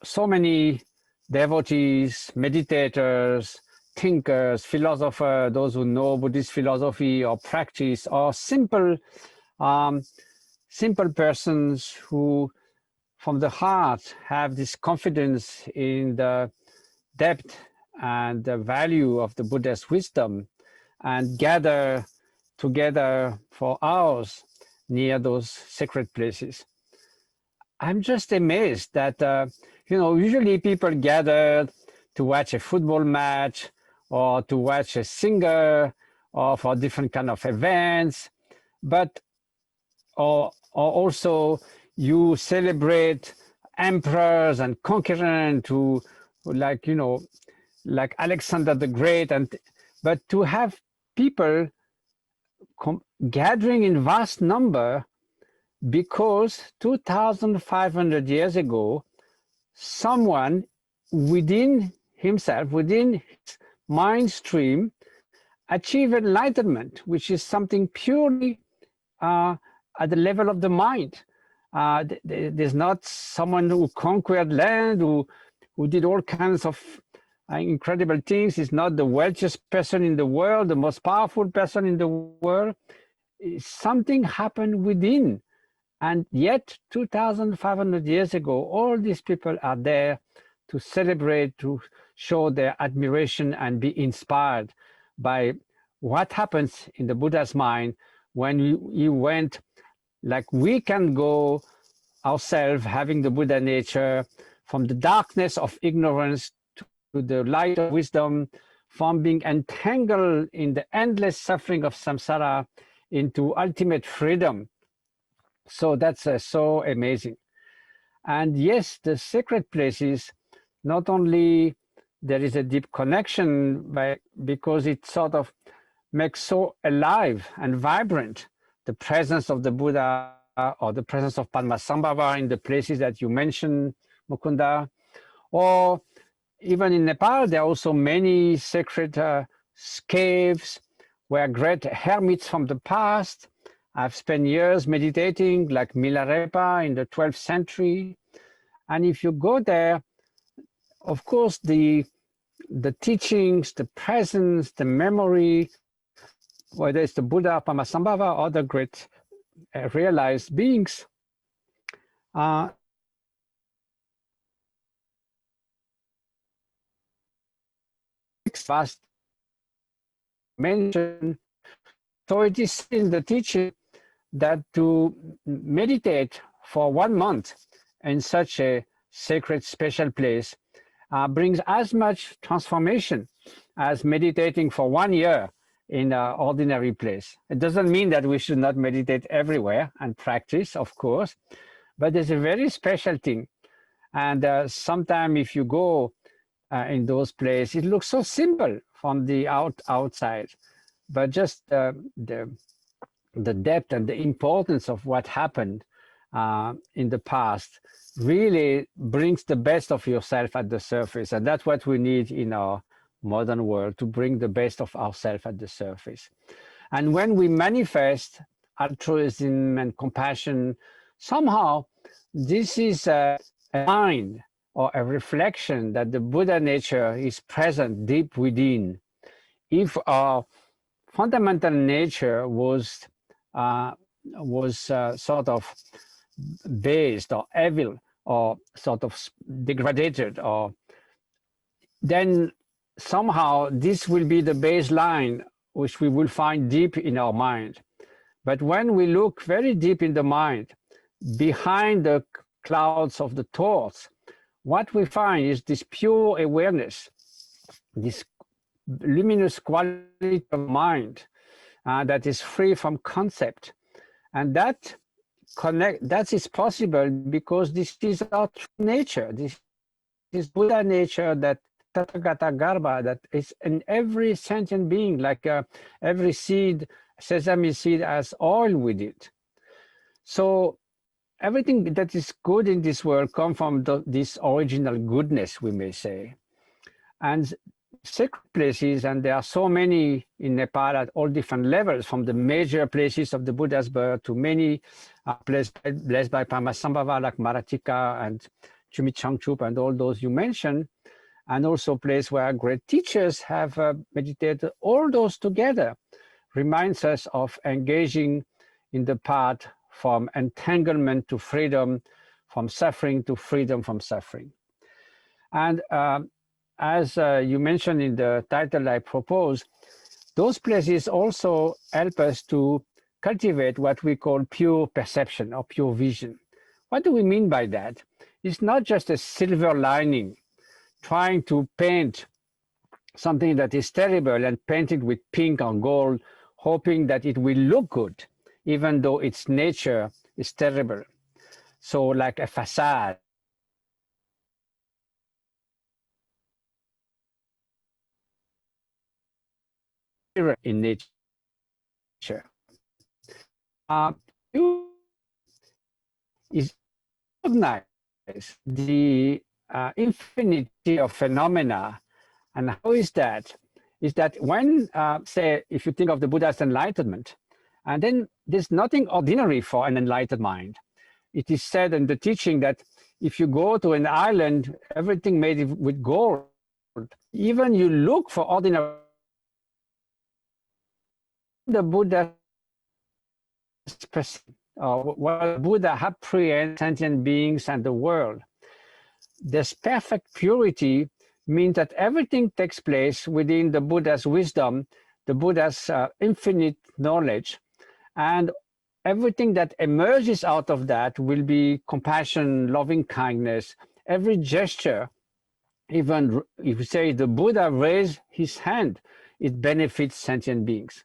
so many devotees, meditators, thinkers, philosophers, those who know Buddhist philosophy or practice, or simple persons who from the heart have this confidence in the depth and the value of the Buddha's wisdom, and gather together for hours near those sacred places. I'm just amazed that, usually people gather to watch a football match or to watch a singer or for different kind of events, but or also you celebrate emperors and conquerors who, like Alexander the Great, but to have people gathering in vast number because 2,500 years ago, someone within himself, within his mind stream achieve enlightenment, which is something purely at the level of the mind. There's not someone who conquered land, who did all kinds of incredible things. He's not the wealthiest person in the world, the most powerful person in the world. Something happened within. And yet, 2,500 years ago, all these people are there to celebrate, to show their admiration and be inspired by what happens in the Buddha's mind when he went, like we can go ourselves, having the Buddha nature, from the darkness of ignorance to the light of wisdom, from being entangled in the endless suffering of samsara into ultimate freedom. So that's so amazing. And yes, the sacred places, not only there is a deep connection because it sort of makes so alive and vibrant the presence of the Buddha or the presence of Padmasambhava in the places that you mentioned, Mukunda, or even in Nepal, there are also many sacred caves where great hermits from the past have spent years meditating, like Milarepa in the 12th century. And if you go there, of course, the teachings, the presence, the memory, whether it's the Buddha, Padmasambhava, or the great realized beings, vast mention. So it is in the teaching that to meditate for 1 month in such a sacred special place brings as much transformation as meditating for 1 year in an ordinary place. It doesn't mean that we should not meditate everywhere and practice, of course, but there's a very special thing. And sometimes if you go in those places, it looks so simple from the outside, but just the depth and the importance of what happened in the past really brings the best of yourself at the surface. And that's what we need in our modern world, to bring the best of ourselves at the surface. And when we manifest altruism and compassion, somehow this is a sign or a reflection that the Buddha nature is present deep within. If our fundamental nature was sort of based or evil or sort of degraded, or then somehow this will be the baseline which we will find deep in our mind. But when we look very deep in the mind, behind the clouds of the thoughts, what we find is this pure awareness, this luminous quality of mind that is free from concept. And that is possible because this is our true nature. This is Buddha nature, that Tathagata Garbha, that is in every sentient being, like every seed, sesame seed has oil with it. So everything that is good in this world comes from this original goodness, we may say. And sacred places, and there are so many in Nepal at all different levels, from the major places of the Buddha's birth to many places blessed by Padmasambhava, like Maratika and Chumichangchup and all those you mentioned, and also places where great teachers have meditated. All those together reminds us of engaging in the path from entanglement to freedom, from suffering to freedom from suffering. And as you mentioned in the title I propose, those places also help us to cultivate what we call pure perception or pure vision. What do we mean by that? It's not just a silver lining, trying to paint something that is terrible and paint it with pink or gold, hoping that it will look good, even though its nature is terrible. So like a facade. In nature. You is recognize the infinity of phenomena, and how is that? is that when, say, if you think of the Buddha's enlightenment, and then there's nothing ordinary for an enlightened mind. It is said in the teaching that if you go to an island, everything made with gold, even you look for ordinary, the Buddha, what Buddha apprehends sentient beings and the world. This perfect purity means that everything takes place within the Buddha's wisdom, the Buddha's infinite knowledge, and everything that emerges out of that will be compassion, loving kindness. Every gesture, even if you say the Buddha raised his hand, it benefits sentient beings.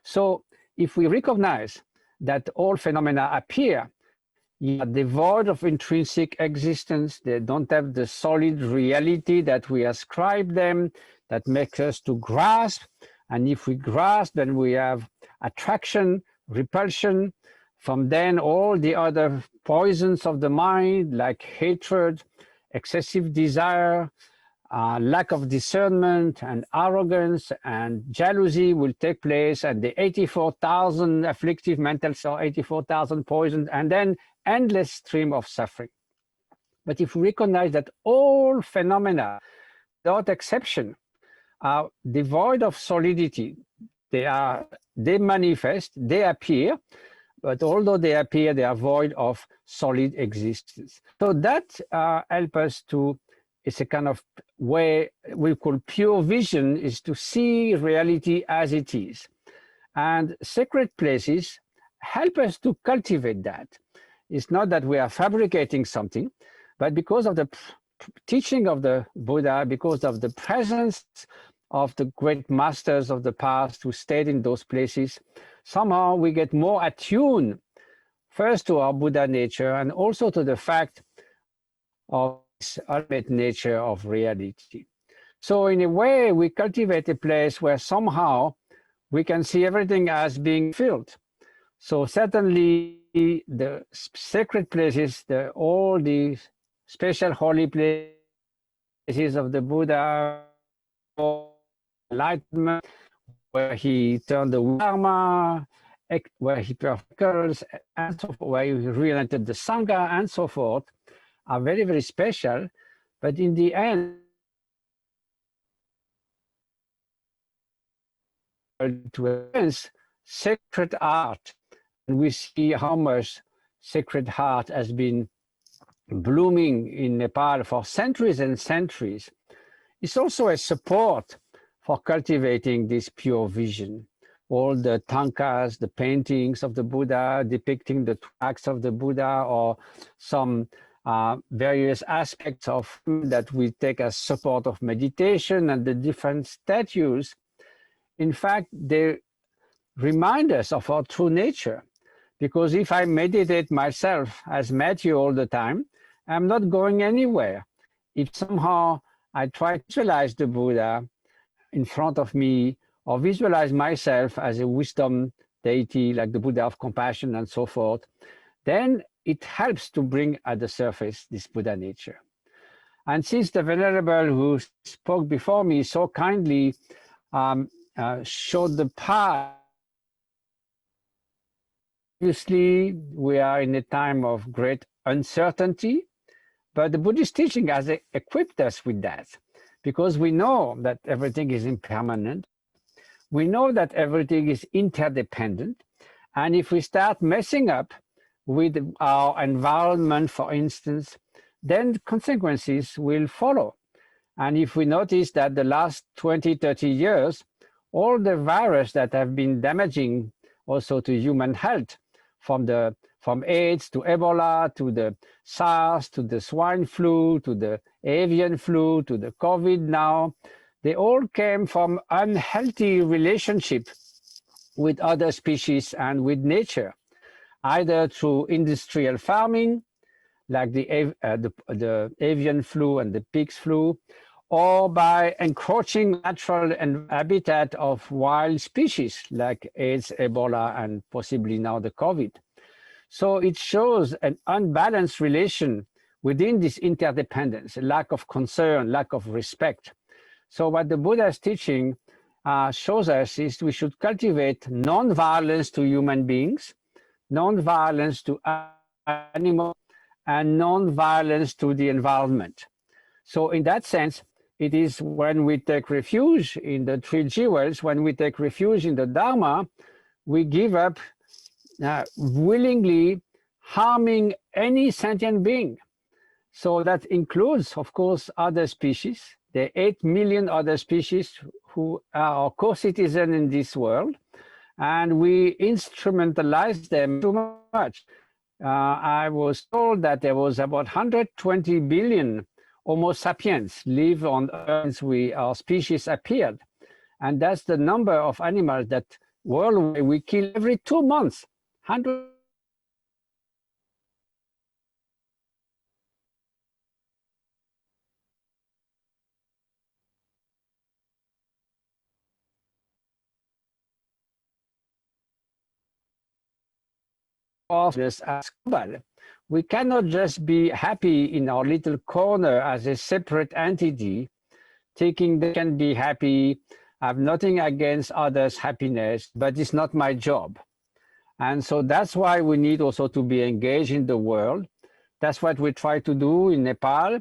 So if we recognize that all phenomena appear, yet devoid of intrinsic existence, they don't have the solid reality that we ascribe them, that makes us to grasp. And if we grasp, then we have attraction, repulsion. From then, all the other poisons of the mind, like hatred, excessive desire, lack of discernment, and arrogance and jealousy will take place, and the 84,000 afflictive mental cells, 84,000 poisons, and then endless stream of suffering. But if we recognize that all phenomena, without exception, are devoid of solidity, they manifest, they appear, but although they appear, they are void of solid existence. So that helps us to, it's a kind of way we call pure vision, is to see reality as it is. And sacred places help us to cultivate that. It's not that we are fabricating something, but because of the teaching of the Buddha, because of the presence of the great masters of the past who stayed in those places, somehow we get more attuned first to our Buddha nature and also to the fact of this ultimate nature of reality. So in a way, we cultivate a place where somehow we can see everything as being filled. So certainly the sacred places, all the special holy places of the Buddha, enlightenment, where he turned the Dharma, where he perfected, and so forth, where he re-entered the Sangha, and so forth, are very, very special. But in the end, to experience sacred art, and we see how much sacred art has been blooming in Nepal for centuries and centuries. It's also a support for cultivating this pure vision. All the tankas, the paintings of the Buddha depicting the tracks of the Buddha, or some various aspects of that we take as support of meditation, and the different statues, in fact, they remind us of our true nature. Because if I meditate myself as Matthew all the time, I'm not going anywhere. If somehow I try to visualize the Buddha in front of me, or visualize myself as a wisdom deity like the Buddha of compassion and so forth, then it helps to bring at the surface this Buddha nature. And since the Venerable who spoke before me so kindly showed the path, obviously we are in a time of great uncertainty, but the Buddhist teaching has equipped us with that, because we know that everything is impermanent. We know that everything is interdependent. And if we start messing up with our environment, for instance, then consequences will follow. And if we notice that the last 20, 30 years, all the viruses that have been damaging also to human health, from AIDS to Ebola, to the SARS, to the swine flu, to the avian flu, to the COVID now, they all came from unhealthy relationship with other species and with nature, either through industrial farming, like the avian flu and the pig's flu, or by encroaching natural habitat of wild species like AIDS, Ebola, and possibly now the COVID. So it shows an unbalanced relation within this interdependence, a lack of concern, lack of respect. So what the Buddha is teaching shows us is we should cultivate non-violence to human beings, non-violence to animals, and non-violence to the environment. So in that sense, it is when we take refuge in the three jewels, when we take refuge in the Dharma, we give up willingly harming any sentient being. So that includes, of course, other species. There are 8 million other species who are co-citizens in this world, and we instrumentalize them too much. I was told that there was about 120 billion Homo sapiens live on Earth since our species appeared. And that's the number of animals that worldwide we kill every 2 months. 100 of this as global. We cannot just be happy in our little corner as a separate entity, thinking they can be happy, have nothing against others' happiness, but it's not my job. And so that's why we need also to be engaged in the world. That's what we try to do in Nepal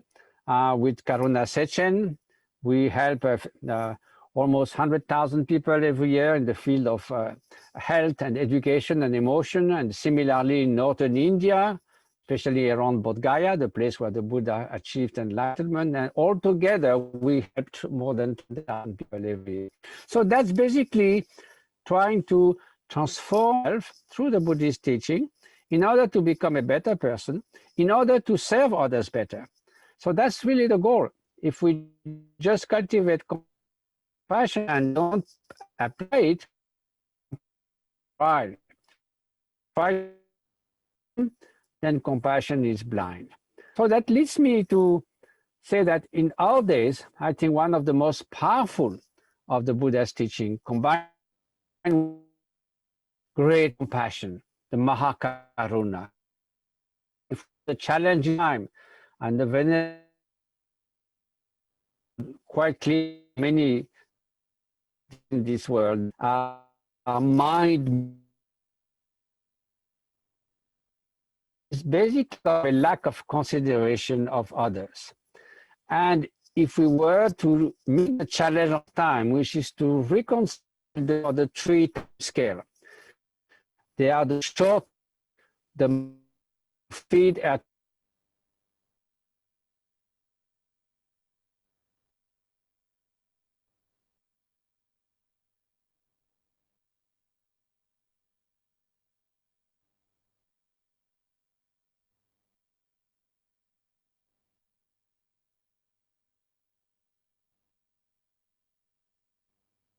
with Karuna Sechen. We help almost 100,000 people every year in the field of health and education and emotion. And similarly in northern India, especially around Bodh Gaya, the place where the Buddha achieved enlightenment. And altogether, we helped more than 10,000 people every year. So that's basically trying to transform self through the Buddhist teaching in order to become a better person, in order to serve others better. So that's really the goal. If we just cultivate compassion and don't apply it, then compassion is blind. So that leads me to say that in our days, I think one of the most powerful of the Buddha's teaching combined great compassion, the Mahakaruna. If the challenging time and the quite clear many in this world are mind is basically a lack of consideration of others. And if we were to meet the challenge of time, which is to reconcile the three scale, they are the short, the feed at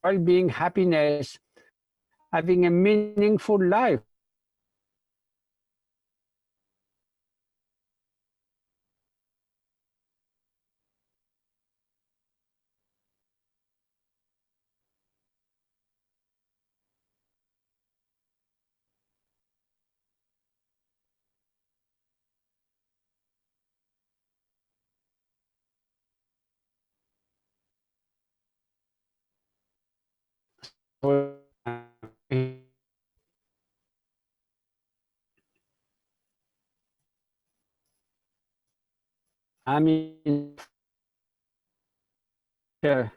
well-being, happiness, having a meaningful life. I mean, yeah.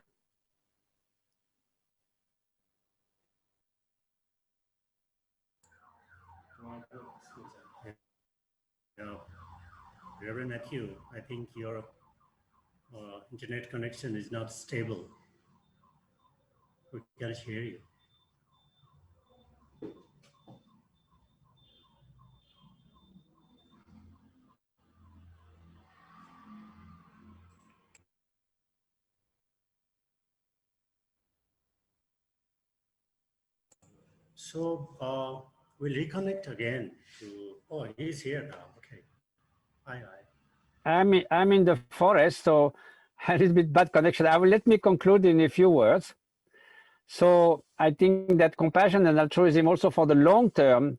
Reverend Matthew, I think your internet connection is not stable. We can't hear you. So we'll reconnect again to, oh, he's here now. Okay. Hi. I'm in the forest, so a little bit bad connection. Let me conclude in a few words. So I think that compassion and altruism also for the long term,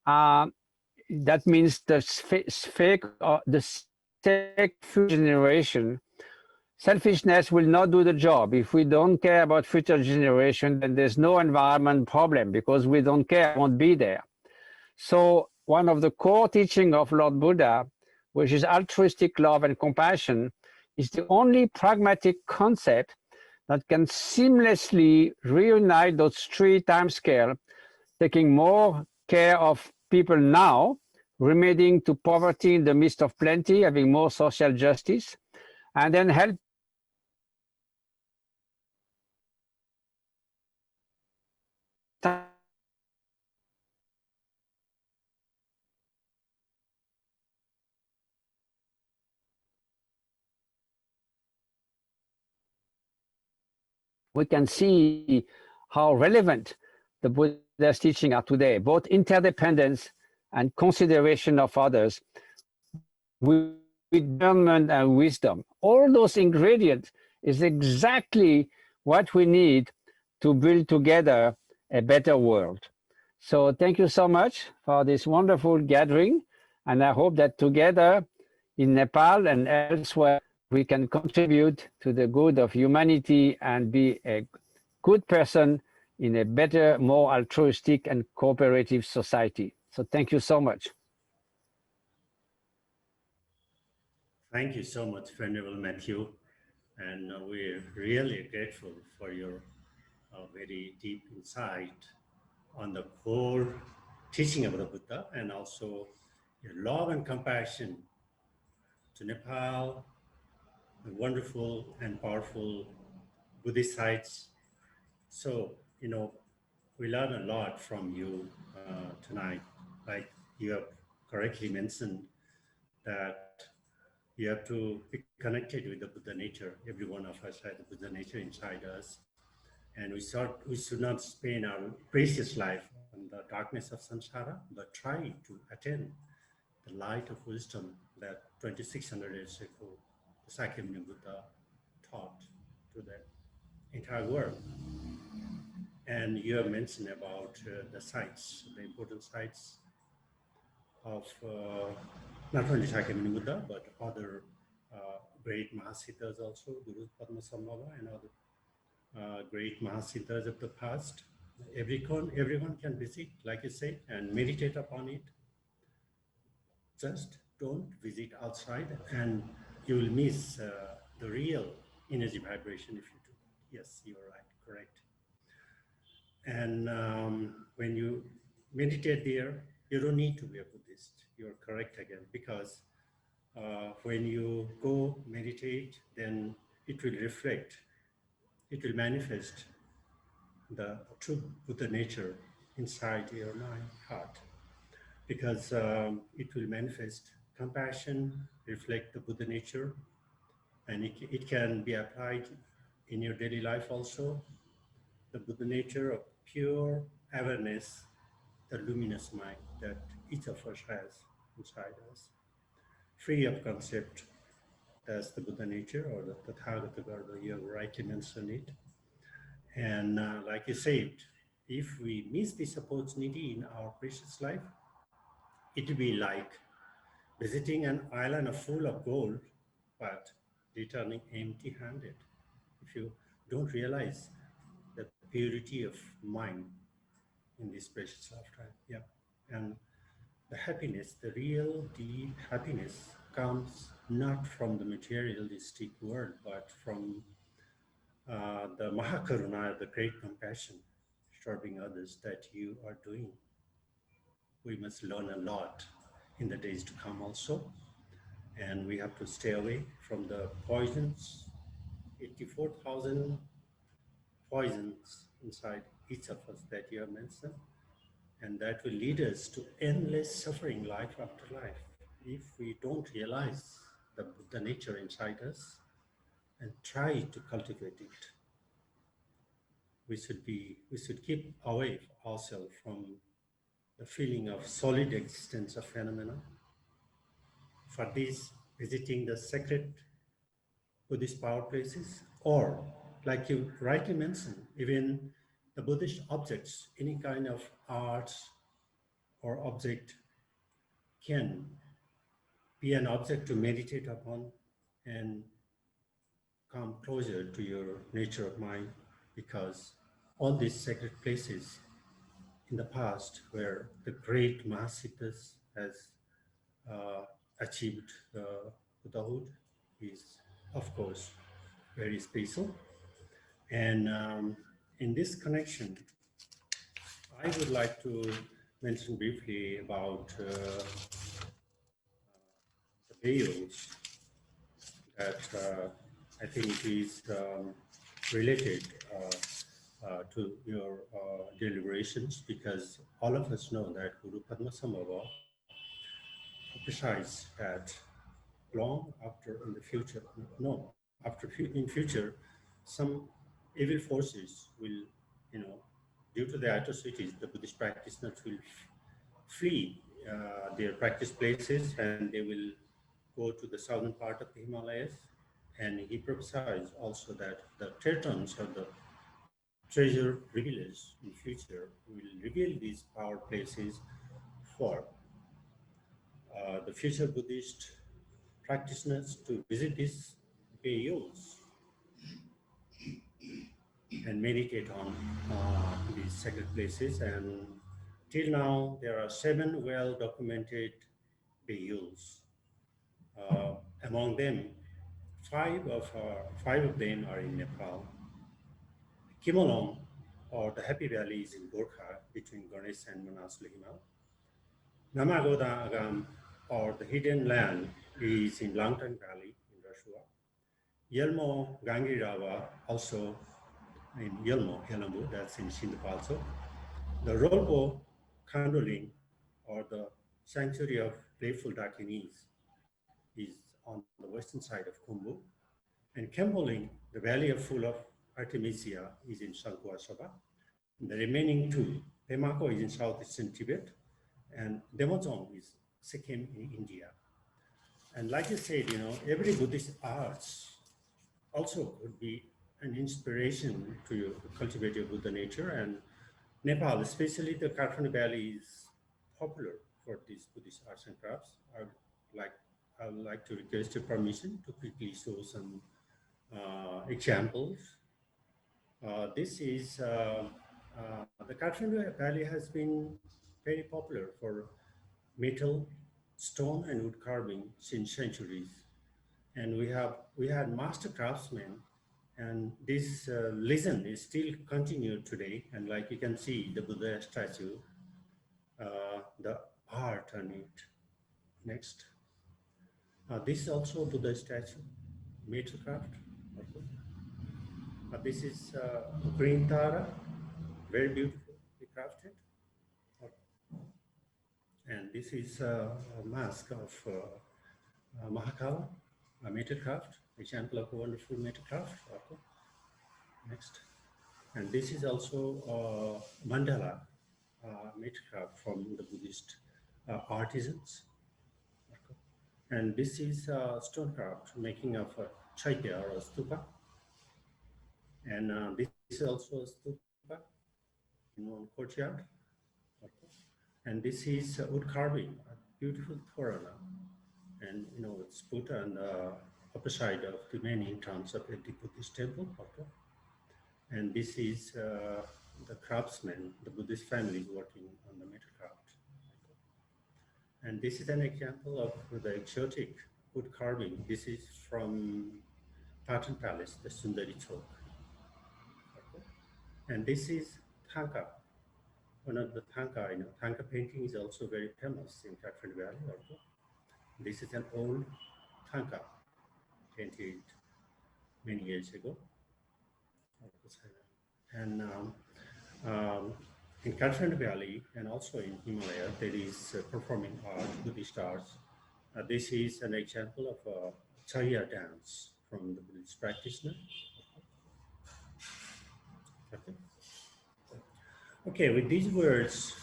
that means the fake, the generation selfishness will not do the job. If we don't care about future generation, then there's no environment problem because we don't care, won't be there. So one of the core teaching of Lord Buddha, which is altruistic love and compassion, is the only pragmatic concept that can seamlessly reunite those three timescales, taking more care of people now, remedying to poverty in the midst of plenty, having more social justice, and then help we can see how relevant the Buddha's teaching are today, both interdependence and consideration of others, with discernment and wisdom. All those ingredients is exactly what we need to build together a better world. So thank you so much for this wonderful gathering. And I hope that together in Nepal and elsewhere, we can contribute to the good of humanity and be a good person in a better, more altruistic and cooperative society. So thank you so much. Thank you so much, Venerable Matthew. And we're really grateful for your very deep insight on the core teaching of the Buddha and also your love and compassion to Nepal, the wonderful and powerful Buddhist sites. So, we learn a lot from you tonight. Like you have correctly mentioned that you have to be connected with the Buddha nature. Every one of us has the Buddha nature inside us. And we should not spend our precious life in the darkness of samsara, but try to attain the light of wisdom that 2,600 years ago, the Sakyamuni Buddha taught to the entire world. And you have mentioned about the sites, the important sites of not only Sakyamuni Buddha, but other great Mahasiddhas also, Guru Padmasambhava and other great Mahasiddhas of the past. Everyone can visit, like you say, and meditate upon it. Just don't visit outside and you will miss the real energy vibration if you do. Yes, you're right, correct. And when you meditate there, you don't need to be a Buddhist. You're correct again, because when you go meditate, then it will reflect, it will manifest the true Buddha nature inside your mind, heart, because it will manifest compassion, reflect the Buddha nature, and it can be applied in your daily life also. The Buddha nature of pure awareness, the luminous mind that each of us has inside us, free of concept. That's the Buddha nature, or the Tathagata Garbha. You have rightly mentioned it. And like you said, if we miss this opportunity in our precious life, it will be like visiting an island full of gold, but returning empty-handed. If you don't realize the purity of mind in this precious lifetime, yeah, and the happiness, the real deep happiness, comes not from the materialistic world, but from the Mahakaruna, the great compassion, serving others that you are doing. We must learn a lot in the days to come also. And we have to stay away from the poisons, 84,000 poisons inside each of us that you have mentioned. And that will lead us to endless suffering life after life if we don't realize the nature inside us and try to cultivate it. We should keep away ourselves from the feeling of solid existence of phenomena. For this, visiting the sacred Buddhist power places, or like you rightly mentioned, even the Buddhist objects, any kind of art or object can be an object to meditate upon and come closer to your nature of mind, because all these sacred places in the past where the great Mahasiddhas has achieved Buddhahood is, of course, very special. And in this connection, I would like to mention briefly about the burials that I think is related to your deliberations, because all of us know that Guru Padmasambhava emphasized that long after in the future, no, in future, some evil forces will, due to the atrocities, the Buddhist practitioners will flee their practice places, and they will go to the southern part of the Himalayas. And he prophesied also that the Tetons or the treasure revealers in future will reveal these power places for the future Buddhist practitioners to visit these bayous and meditate on these sacred places. And till now, there are 7 well-documented bayous. Among them, five of them are in Nepal. Kimolong, or the Happy Valley, is in Gorkha, between Ganesh and Manas Himal. Namagoda Agam, or the Hidden Land, is in Langtang Valley in Rashua. Yelmo Gangirawa, also in Yelmo, Helambu, that's in Shindap also. The Rolbo Kandoling, or the Sanctuary of Playful Dakinis, is on the western side of Khumbu. And Kempoling, the Valley of Full of Artemisia, is in Sangkwa. The remaining 2, Pemako is in southeastern Tibet, and Demozong is Sikkim in India. And like you said, every Buddhist arts also could be an inspiration to cultivate your Buddha nature. And Nepal, especially the Kathmandu Valley, is popular for these Buddhist arts and crafts. I would like to request your permission to quickly show some examples. This is the Kathmandu Valley has been very popular for metal, stone, and wood carving since centuries. And we had master craftsmen, and this legend is still continued today. And like you can see, the Buddha statue, the art on it. Next. This is also Buddha statue, metal craft. This is green Tara, very beautifully crafted. And this is a mask of Mahakala, a metal craft, example of a wonderful metal craft. Next. And this is also mandala metal craft from the Buddhist artisans. And this is stone craft, making of a chaitya or a stupa. And this is also a stupa in one courtyard. And this is wood carving, a beautiful torana. And it's put on the upper side of the main entrance of the Buddhist temple. And this is the craftsmen, the Buddhist families working on the metal craft. And this is an example of the exotic wood carving. This is from Patan Palace, the Sundari Chowk. And this is Thangka, one of the Thangka. Thangka painting is also very famous in Kathmandu Valley. This is an old Thangka painted many years ago. And in Kathmandu Valley and also in Himalaya, there is performing art, Buddhist arts. This is an example of a Charya dance from the Buddhist practitioner. Okay, with these words,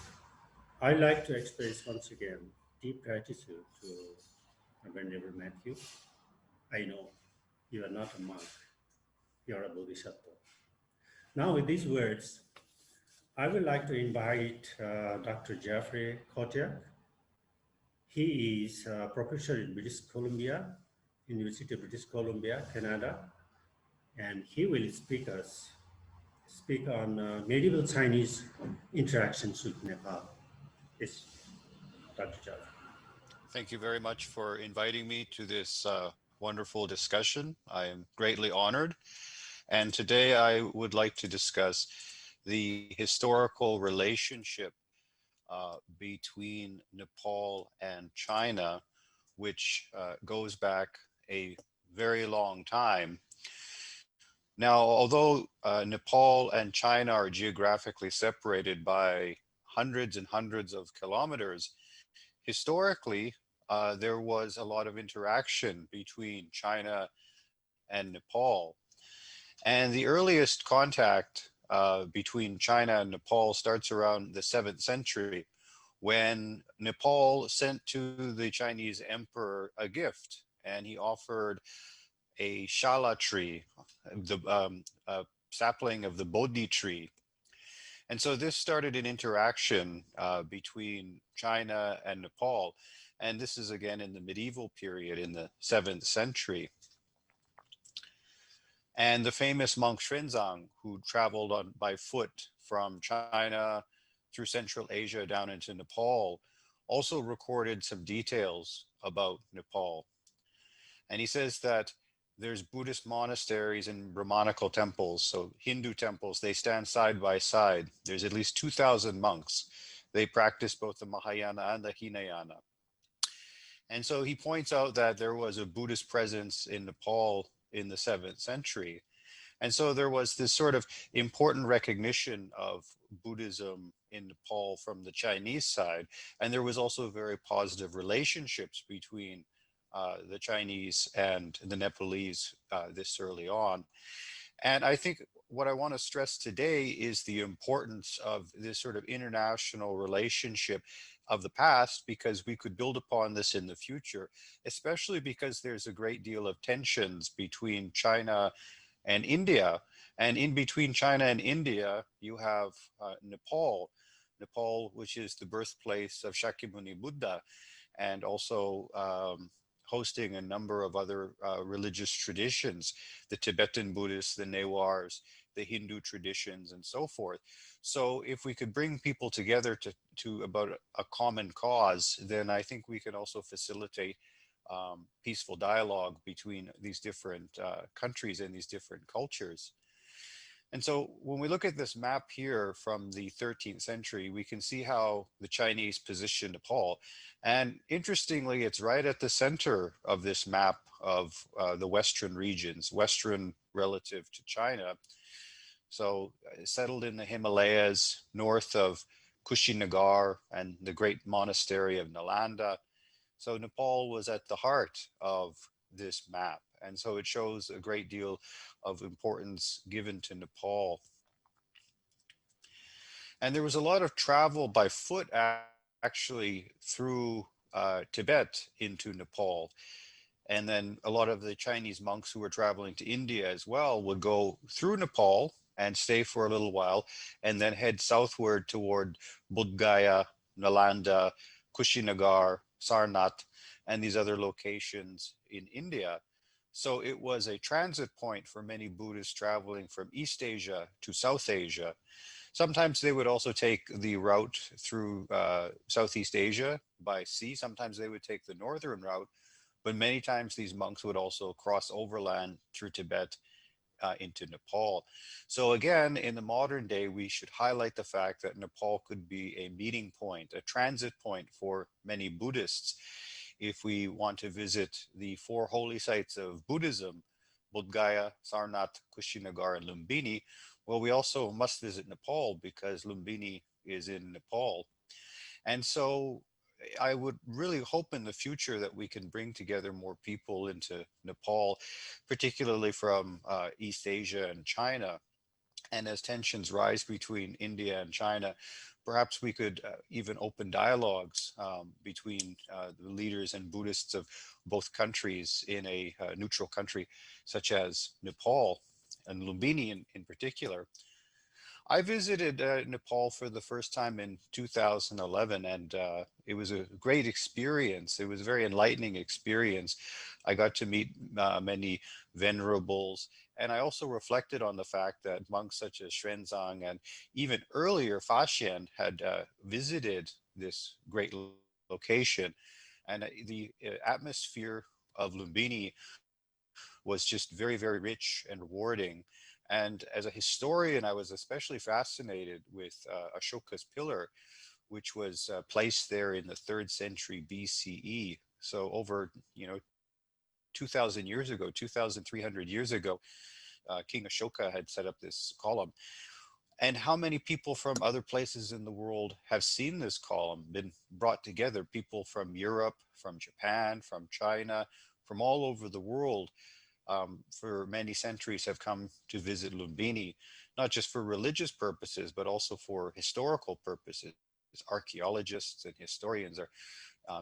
I'd like to express once again deep gratitude to Venerable Matthew. I know you are not a monk, you are a bodhisattva. Now, with these words, I would like to invite Dr. Jeffrey Kotiak. He is a professor in British Columbia, University of British Columbia, Canada, and he will speak on medieval Chinese interactions with Nepal. Yes, Dr. Jaffe. Thank you very much for inviting me to this wonderful discussion. I am greatly honored. And today I would like to discuss the historical relationship between Nepal and China, which goes back a very long time. Now, although Nepal and China are geographically separated by hundreds and hundreds of kilometers, historically, there was a lot of interaction between China and Nepal. And the earliest contact between China and Nepal starts around the 7th century, when Nepal sent to the Chinese emperor a gift, and he offered a shala tree, the sapling of the Bodhi tree. And so this started an interaction between China and Nepal. And this is again in the medieval period in the 7th century. And the famous monk Xuanzang, who traveled by foot from China through Central Asia down into Nepal, also recorded some details about Nepal. And he says that there's Buddhist monasteries and Brahmanical temples, so Hindu temples, they stand side by side. There's at least 2,000 monks. They practice both the Mahayana and the Hinayana. And so he points out that there was a Buddhist presence in Nepal in the 7th century. And so there was this sort of important recognition of Buddhism in Nepal from the Chinese side. And there was also very positive relationships between the Chinese and the Nepalese this early on. And I think what I want to stress today is the importance of this sort of international relationship of the past, because we could build upon this in the future, especially because there's a great deal of tensions between China and India. And in between China and India, you have Nepal, which is the birthplace of Shakyamuni Buddha, and also hosting a number of other religious traditions, the Tibetan Buddhists, the Newars, the Hindu traditions, and so forth. So if we could bring people together to about a common cause, then I think we can also facilitate peaceful dialogue between these different countries and these different cultures. And so when we look at this map here from the 13th century, we can see how the Chinese positioned Nepal. And interestingly, it's right at the center of this map of the Western regions, Western relative to China. So settled in the Himalayas, north of Kushinagar and the great monastery of Nalanda. So Nepal was at the heart of this map. And so it shows a great deal of importance given to Nepal. And there was a lot of travel by foot actually through Tibet into Nepal. And then a lot of the Chinese monks who were traveling to India as well would go through Nepal and stay for a little while and then head southward toward Bodh Gaya, Nalanda, Kushinagar, Sarnath, and these other locations in India. So it was a transit point for many Buddhists traveling from East Asia to South Asia. Sometimes they would also take the route through Southeast Asia by sea. Sometimes they would take the northern route, but many times these monks would also cross overland through Tibet into Nepal. So again, in the modern day, we should highlight the fact that Nepal could be a meeting point, a transit point for many Buddhists. If we want to visit the 4 holy sites of Buddhism, Bodh Gaya, Sarnath, Kushinagar, and Lumbini, well, we also must visit Nepal because Lumbini is in Nepal. And so I would really hope in the future that we can bring together more people into Nepal, particularly from East Asia and China. And as tensions rise between India and China, perhaps we could even open dialogues between the leaders and Buddhists of both countries in a neutral country, such as Nepal and Lumbini in particular. I visited Nepal for the first time in 2011, and it was a great experience. It was a very enlightening experience. I got to meet many venerables And I also reflected on the fact that monks such as Xuanzang and even earlier Faxian had visited this great location. And the atmosphere of Lumbini was just very, very rich and rewarding. And as a historian, I was especially fascinated with Ashoka's pillar, which was placed there in the 3rd century BCE. So over, 2,000 years ago, 2,300 years ago, King Ashoka had set up this column. And how many people from other places in the world have seen this column, been brought together? People from Europe, from Japan, from China, from all over the world, for many centuries have come to visit Lumbini, not just for religious purposes, but also for historical purposes. Archaeologists and historians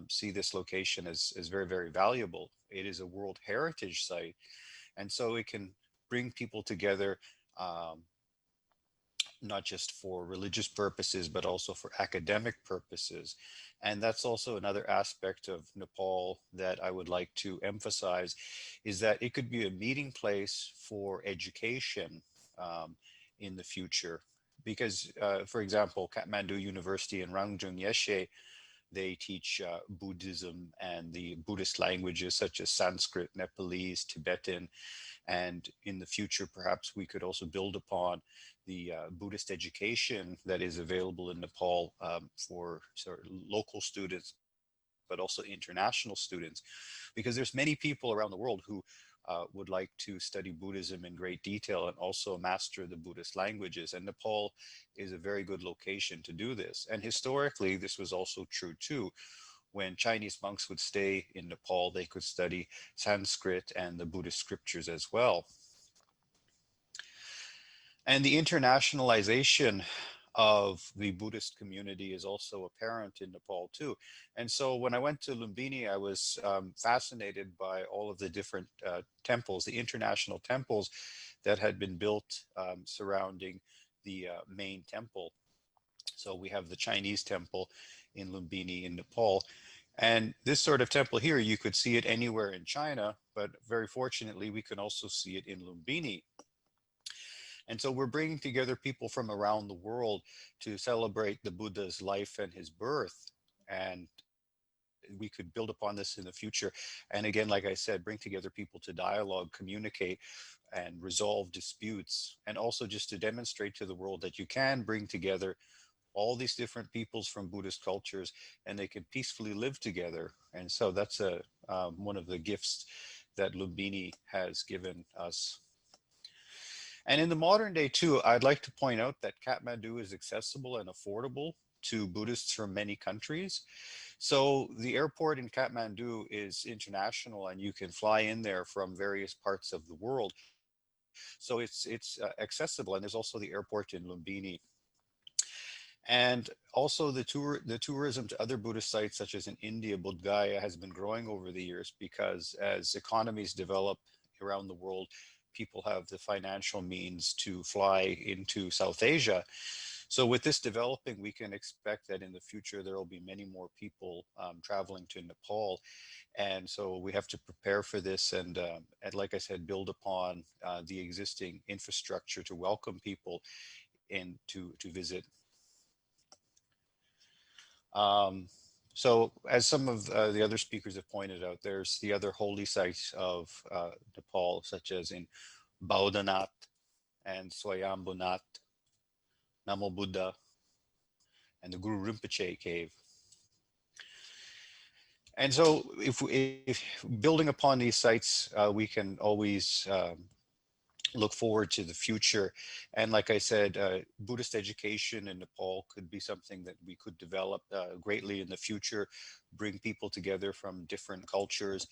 see this location as very, very valuable. It is a World Heritage Site, and so it can bring people together, not just for religious purposes, but also for academic purposes. And that's also another aspect of Nepal that I would like to emphasize, is that it could be a meeting place for education in the future. Because, for example, Kathmandu University and Rangjung Yeshe, they teach Buddhism and the Buddhist languages such as Sanskrit, Nepalese, Tibetan, and in the future, perhaps we could also build upon the Buddhist education that is available in Nepal for sort of local students, but also international students, because there's many people around the world who would like to study Buddhism in great detail and also master the Buddhist languages. And Nepal is a very good location to do this. And historically, this was also true too. When Chinese monks would stay in Nepal, they could study Sanskrit and the Buddhist scriptures as well. And the internationalization of the Buddhist community is also apparent in Nepal too. And so when I went to Lumbini, I was fascinated by all of the different temples, the international temples that had been built surrounding the main temple. So we have the Chinese temple in Lumbini in Nepal. And this sort of temple here, you could see it anywhere in China, but very fortunately, we can also see it in Lumbini. And so we're bringing together people from around the world to celebrate the Buddha's life and his birth. And we could build upon this in the future. And again, like I said, bring together people to dialogue, communicate, and resolve disputes. And also just to demonstrate to the world that you can bring together all these different peoples from Buddhist cultures and they can peacefully live together. And so that's one of the gifts that Lumbini has given us. And in the modern day too, I'd like to point out that Kathmandu is accessible and affordable to Buddhists from many countries. So the airport in Kathmandu is international and you can fly in there from various parts of the world. So it's accessible. And there's also the airport in Lumbini. And also the tourism to other Buddhist sites, such as in India, Bodh Gaya, has been growing over the years because as economies develop around the world, people have the financial means to fly into South Asia. So with this developing, we can expect that in the future, there will be many more people traveling to Nepal. And so we have to prepare for this and like I said, build upon the existing infrastructure to welcome people in to visit. So as some of the other speakers have pointed out, there's the other holy sites of Nepal, such as in Baudhanath and Swayambhunath, Namo Buddha, and the Guru Rinpoche cave. And so if building upon these sites, we can always look forward to the future. And like I said, Buddhist education in Nepal could be something that we could develop greatly in the future, bring people together from different cultures,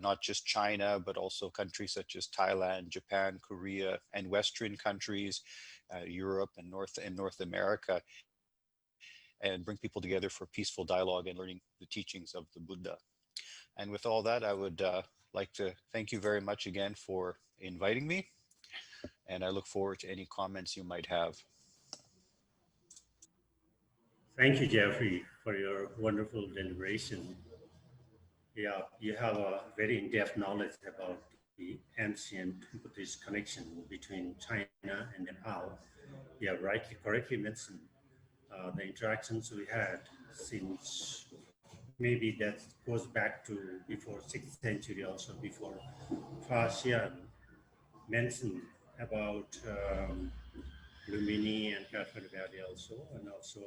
not just China, but also countries such as Thailand, Japan, Korea, and Western countries, Europe and North America, and bring people together for peaceful dialogue and learning the teachings of the Buddha. And with all that, I would like to thank you very much again for inviting me. And I look forward to any comments you might have. Thank you, Jeffrey, for your wonderful deliberation. Yeah, you have a very in-depth knowledge about ancient Buddhist connection between China and Nepal. You have correctly mentioned the interactions we had since maybe that goes back to before 6th century, also before Fa Xian mentioned about Lumini and Kathmandu Valley also, and also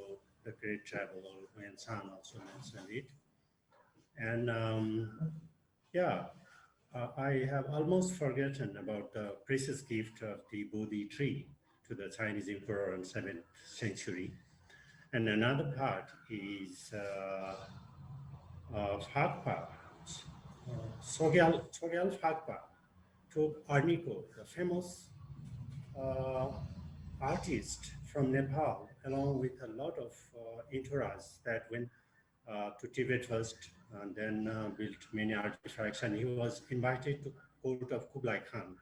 the great traveler Huyen San also mentioned it. And yeah, I have almost forgotten about the precious gift of the Bodhi tree to the Chinese emperor in 7th century. And another part is Phagpa, Sogyal Phagpa took Arniko, the famous artist from Nepal, along with a lot of entourage that went to Tibet first and then built many artifacts. And he was invited to court of Kublai Khan,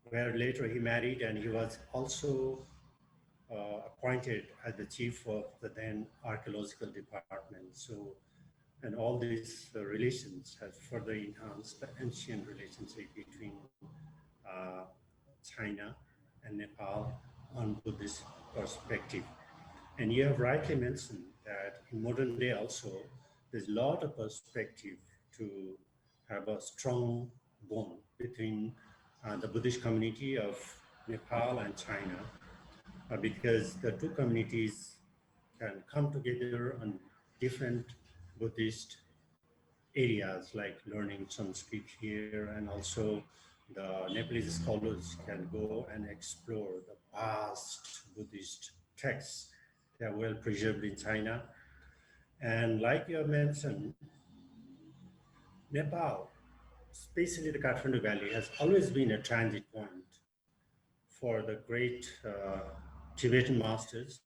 where later he married, and he was also appointed as the chief of the then archaeological department. So, and all these relations have further enhanced the ancient relationship between China and Nepal on Buddhist perspective. And you have rightly mentioned that in modern day also, there's a lot of perspective to have a strong bond between the Buddhist community of Nepal and China, because the two communities can come together on different Buddhist areas like learning Sanskrit here, and also the Nepalese scholars can go and explore the vast Buddhist texts that are well preserved in China. And like you mentioned, Nepal, especially the Kathmandu Valley, has always been a transit point for the great Tibetan masters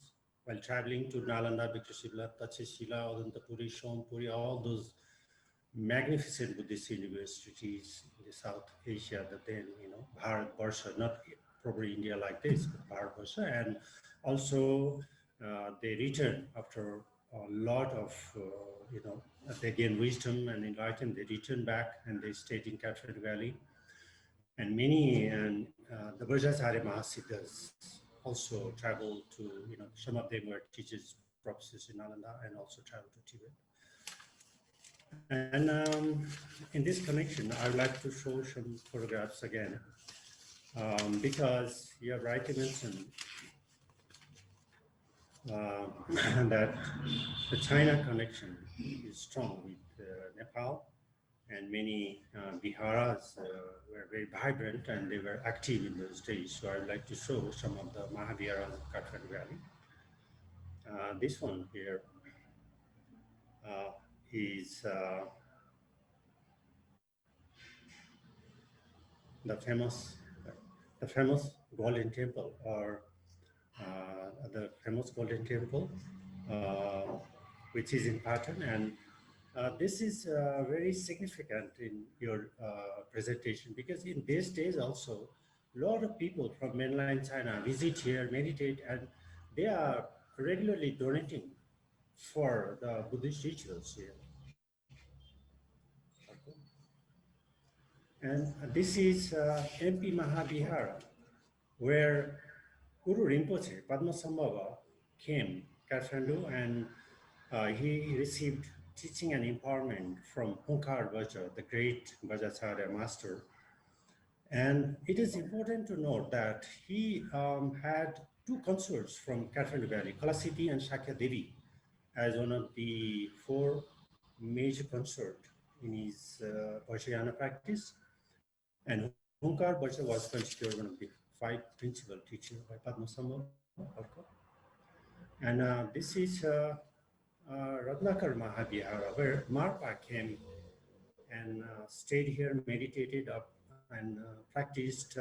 while traveling to Nalanda, Vikrashila, Tachishila, Adantapuri, Sompuri, all those magnificent Buddhist universities in the South Asia that then, Bharat Barsha, not probably India like this, but Bharat Barsha. And also they return after a lot of, they gain wisdom and enlightenment, they return back and they stayed in Kathmandu Valley. And many, and the Vajracharya Mahasiddhas also travel to, some of them were teachers, professors in Nalanda, and also travel to Tibet. And in this connection, I would like to show some photographs again, because you have rightly mentioned that the China connection is strong with Nepal, and many viharas were very vibrant and they were active in those days. So I would like to show some of the Mahaviharas of Kathmandu Valley. This one here is the famous Golden Temple, or the famous Golden Temple, which is in Patan. And this is very significant in your presentation, because in these days also, a lot of people from mainland China visit here, meditate, and they are regularly donating for the Buddhist rituals here. And this is MP Mahavihara, where Guru Rinpoche, Padmasambhava, came Kathmandu, and he received teaching and empowerment from Hunkar Vajra, the great Vajracharya master. And it is important to note that he had two consorts from Kathmandu Valley, Kalasiti and Shakya Devi, as one of the four major consorts in his Vajrayana practice. And Hunkar Vajra was considered one of the 5 principal teachers by Padmasambhava. And this is Ratnakar Mahavihara, where Marpa came and stayed here, meditated up, and practiced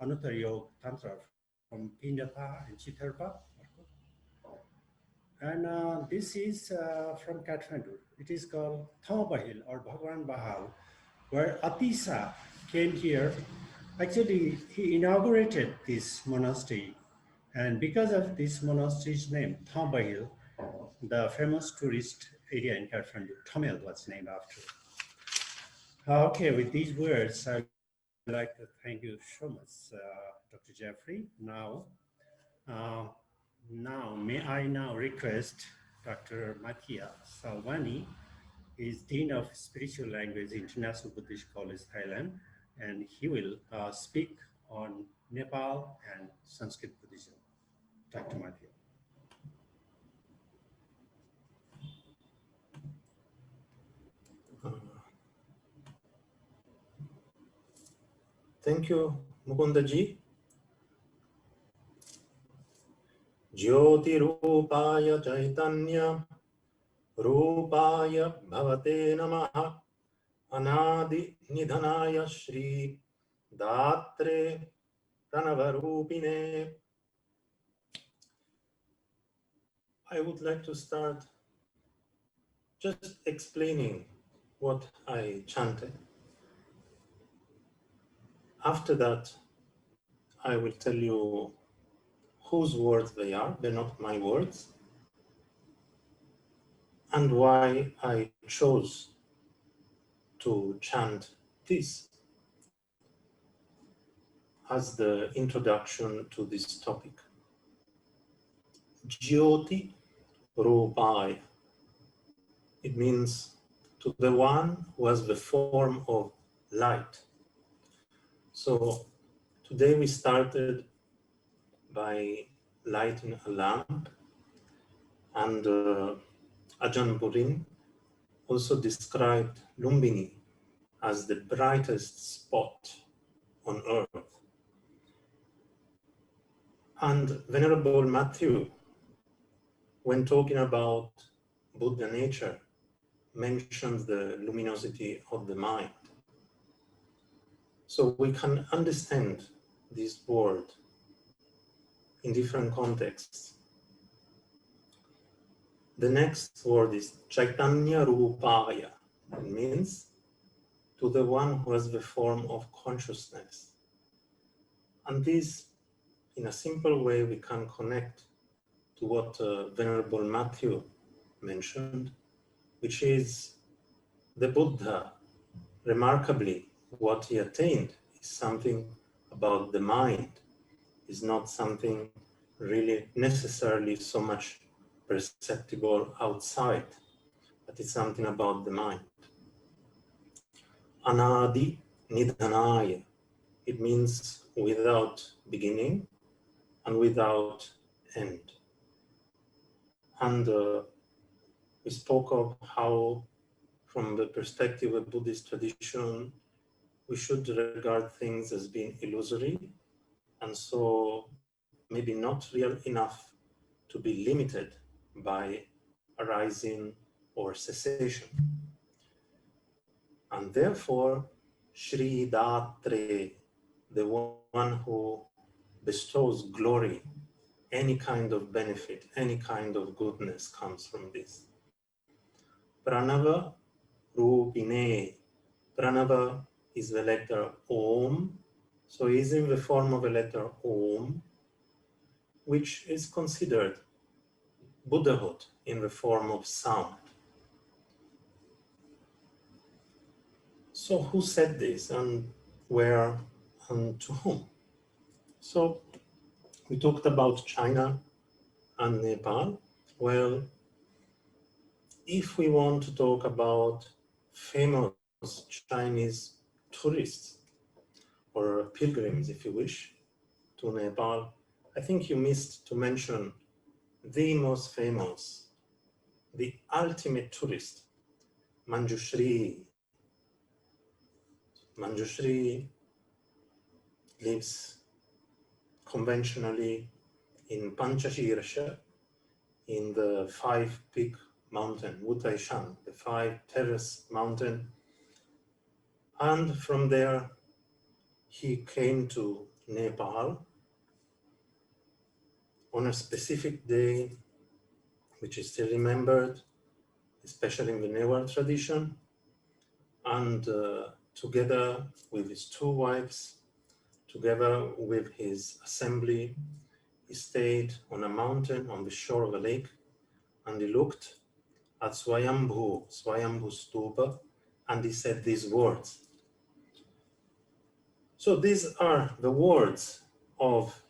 Anutara Yoga Tantra from Pindapa and Chitharpa. And this is from Kathmandu. It is called Thamabahil, or Bhagwan Bahal, where Atisa came here. Actually, he inaugurated this monastery. And because of this monastery's name, Thamabahil, the famous tourist area in Kathmandu, Thamel was named after. Okay, with these words, I'd like to thank you so much, Dr. Jeffrey. Now, may I now request Dr. Mathia Salvani, is Dean of Spiritual Language, International Buddhist College, Thailand, and he will speak on Nepal and Sanskrit Buddhism. Dr. Mathia. Thank you, Mukundaji. Jyoti Rupaya Chaitanya Rupaya Bhavate Namaha Anadi Nidhanaya Shri Datre Pranavarupine. I would like to start just explaining what I chanted. After that, I will tell you whose words they are. They're not my words. And why I chose to chant this as the introduction to this topic. Jyoti Rupaya. It means to the one who has the form of light. So today we started by lighting a lamp, and Ajahn Burin also described Lumbini as the brightest spot on earth. And Venerable Matthew, when talking about Buddha nature, mentions the luminosity of the mind. So we can understand this word in different contexts. The next word is Chaitanya Rupaya. It means to the one who has the form of consciousness. And this, in a simple way, we can connect to what Venerable Matthew mentioned, which is the Buddha, remarkably, what he attained is something about the mind, is not something really necessarily so much perceptible outside, but it's something about the mind. Anadi Nidhanaya. It means without beginning and without end. And we spoke of how, from the perspective of Buddhist tradition, we should regard things as being illusory, and so maybe not real enough to be limited by arising or cessation. And therefore, Shri Datre, the one who bestows glory, any kind of benefit, any kind of goodness comes from this. Pranava Rupine. Pranava is the letter Om, so is in the form of a letter Om, which is considered Buddhahood in the form of sound. So who said this, and where, and to whom? So we talked about China and Nepal. Well, if we want to talk about famous Chinese tourists or pilgrims, if you wish, to Nepal, I think you missed to mention the most famous, the ultimate tourist, Manjushri. Manjushri lives conventionally in Panchashirsha, in the 5-peak mountain, Wutaishan, the 5-terrace mountain. And from there, he came to Nepal on a specific day, which is still remembered, especially in the Newar tradition. And together with his 2 wives, together with his assembly, he stayed on a mountain on the shore of a lake, and he looked at Swayambhu Stupa, and he said these words: So these are the words of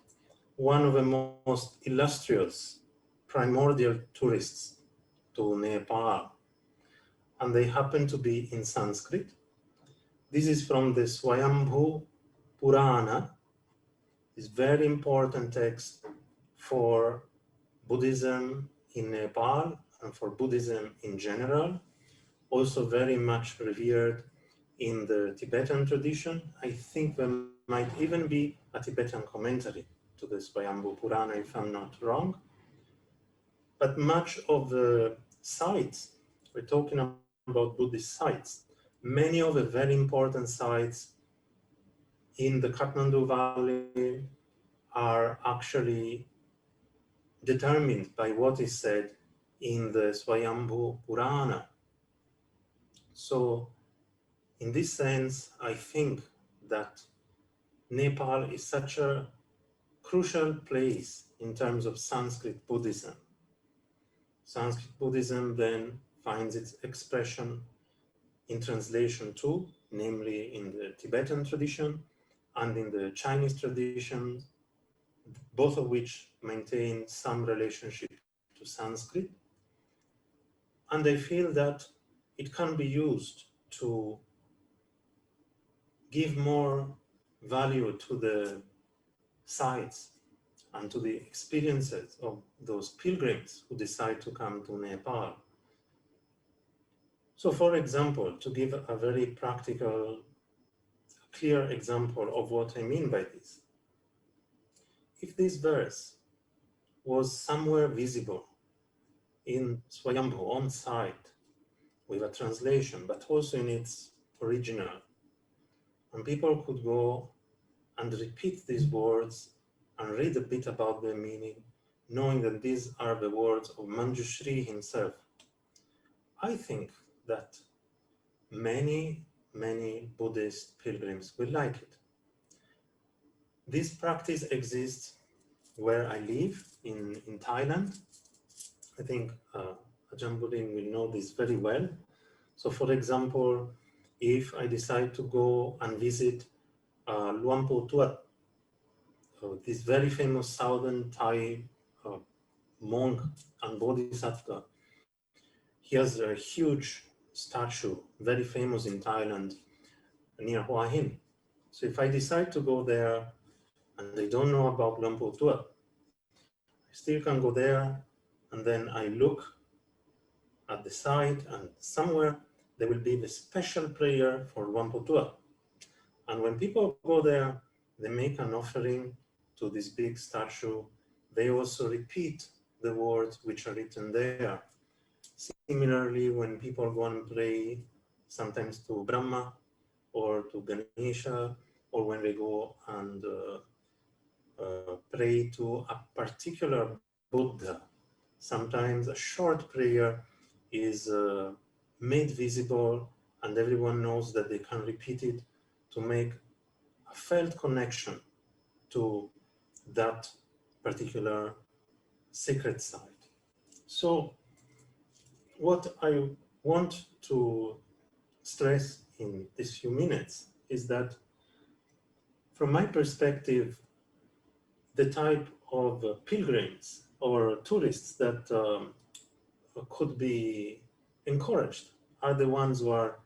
one of the most illustrious primordial tourists to Nepal, and they happen to be in Sanskrit. This is from the Swayambhu Purana, this very important text for Buddhism in Nepal and for Buddhism in general, also very much revered in the Tibetan tradition. I think there might even be a Tibetan commentary to the Swayambhu Purana, if I'm not wrong. But much of the sites, we're talking about Buddhist sites, many of the very important sites in the Kathmandu Valley are actually determined by what is said in the Swayambhu Purana. So in this sense, I think that Nepal is such a crucial place in terms of Sanskrit Buddhism. Sanskrit Buddhism then finds its expression in translation too, namely in the Tibetan tradition and in the Chinese tradition, both of which maintain some relationship to Sanskrit. And I feel that it can be used to give more value to the sites and to the experiences of those pilgrims who decide to come to Nepal. So for example, to give a very practical, clear example of what I mean by this, if this verse was somewhere visible in Swayambhu on site with a translation, but also in its original, and people could go and repeat these words and read a bit about their meaning, knowing that these are the words of Manjushri himself, I think that many Buddhist pilgrims will like it. This practice exists where I live in Thailand. I think Ajahn Budin will know this very well. So for example, if I decide to go and visit Luang Por Tuat, this very famous southern Thai monk and bodhisattva, he has a huge statue, very famous in Thailand, near Hua Hin. So if I decide to go there and I don't know about Luang Por Tuat, I still can go there, and then I look at the site, and somewhere there will be the special prayer for Luang Por Tuat. And when people go there, they make an offering to this big statue. They also repeat the words which are written there. Similarly, when people go and pray, sometimes to Brahma or to Ganesha, or when they go and pray to a particular Buddha, sometimes a short prayer is made visible, and everyone knows that they can repeat it to make a felt connection to that particular sacred site. So what I want to stress in these few minutes is that from my perspective, the type of pilgrims or tourists that could be encouraged are the ones who are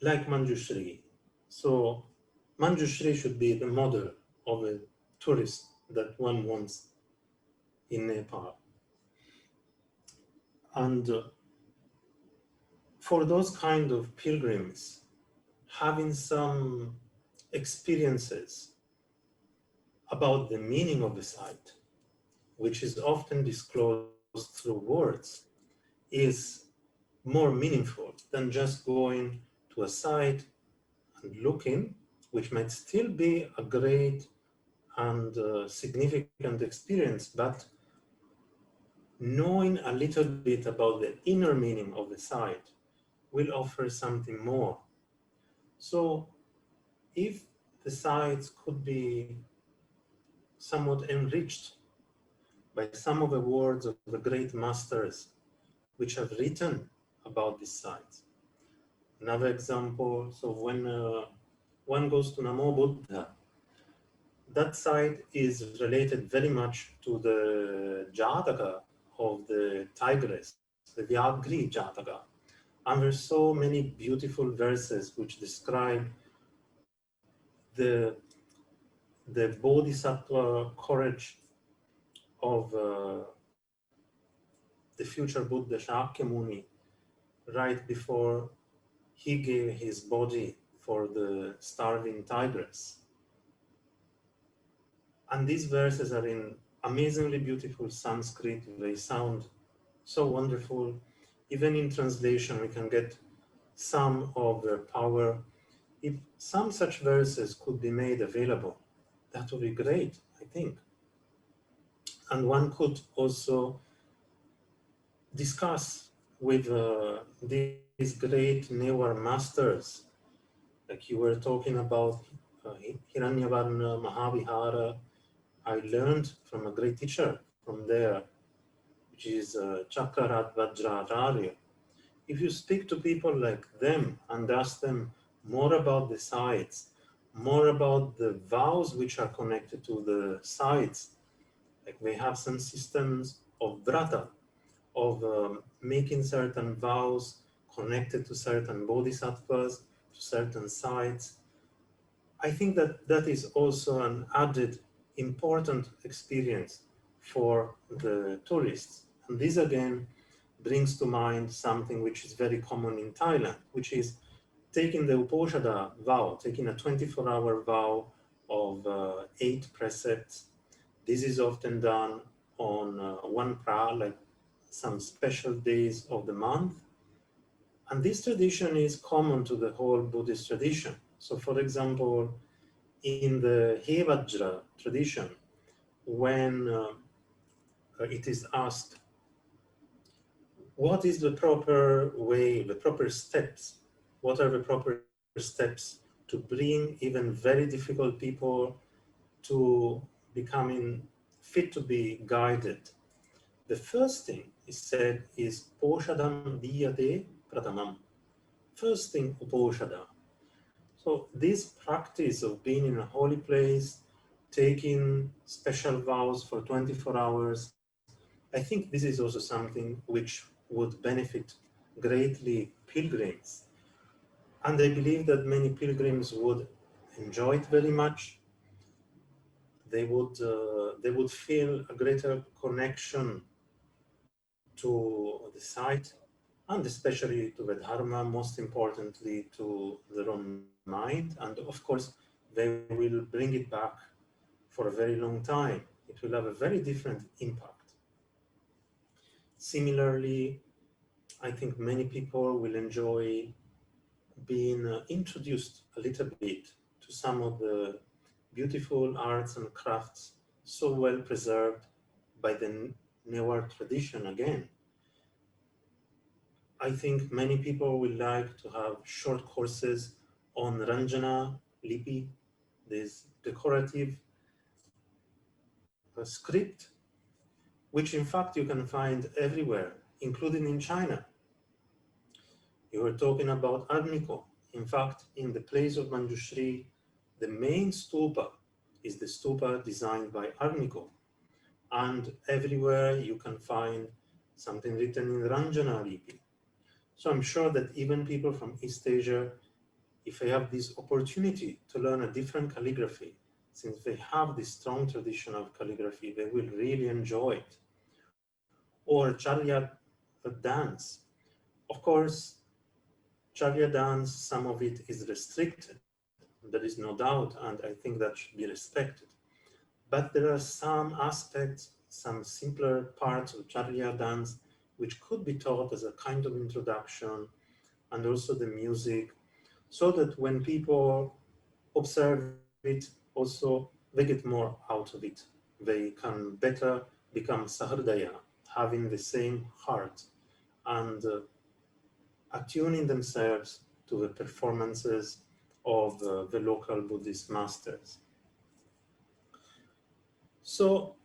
like Manjushri. So Manjushri should be the model of a tourist that one wants in Nepal. And for those kind of pilgrims, having some experiences about the meaning of the site, which is often disclosed through words, is more meaningful than just going to a site and looking, which might still be a great and significant experience, but knowing a little bit about the inner meaning of the site will offer something more. So if the sites could be somewhat enriched by some of the words of the great masters which have written about these sites. Another example, so when one goes to Namo Buddha, that site is related very much to the Jataka of the tigress, the Vyagri Jataka. And there's so many beautiful verses which describe the bodhisattva courage of the future Buddha Shakyamuni right before he gave his body for the starving tigress. And these verses are in amazingly beautiful Sanskrit. They sound so wonderful. Even in translation, we can get some of their power. If some such verses could be made available, that would be great, I think. And one could also discuss with these great newer masters, like you were talking about Hiranyavarna Mahavihara. I learned from a great teacher from there, which is Chakarat Vajracharya. If you speak to people like them and ask them more about the sites, more about the vows which are connected to the sites, like they have some systems of vrata, of making certain vows connected to certain bodhisattvas, to certain sites. I think that that is also an added important experience for the tourists. And this again brings to mind something which is very common in Thailand, which is taking the Uposatha vow, taking a 24-hour vow of 8 precepts. This is often done on one pra, like some special days of the month. And this tradition is common to the whole Buddhist tradition. So for example, in the Hevajra tradition, when it is asked, what is the proper way, the proper steps? What are the proper steps to bring even very difficult people to becoming fit to be guided? The first thing is said is Poshadam Diyate Pratamam. First thing, Uposhada. So this practice of being in a holy place, taking special vows for 24 hours, I think this is also something which would benefit greatly pilgrims. And I believe that many pilgrims would enjoy it very much. They would feel a greater connection to the site, and especially to the Dharma, most importantly to their own mind. And of course, they will bring it back for a very long time. It will have a very different impact. Similarly, I think many people will enjoy being introduced a little bit to some of the beautiful arts and crafts so well preserved by the newer tradition again. I think many people will like to have short courses on Ranjana Lipi, this decorative script, which in fact you can find everywhere, including in China. You were talking about Arniko. In fact, in the place of Manjushri, the main stupa is the stupa designed by Arniko. And everywhere you can find something written in Ranjana Lipi. So I'm sure that even people from East Asia, if they have this opportunity to learn a different calligraphy, since they have this strong tradition of calligraphy, they will really enjoy it. Or Charya dance. Of course, Charya dance, some of it is restricted. There is no doubt, and I think that should be respected. But there are some aspects, some simpler parts of Charya dance which could be taught as a kind of introduction, and also the music, so that when people observe it, also they get more out of it. They can better become sahrdaya, having the same heart, and attuning themselves to the performances of the local Buddhist masters. So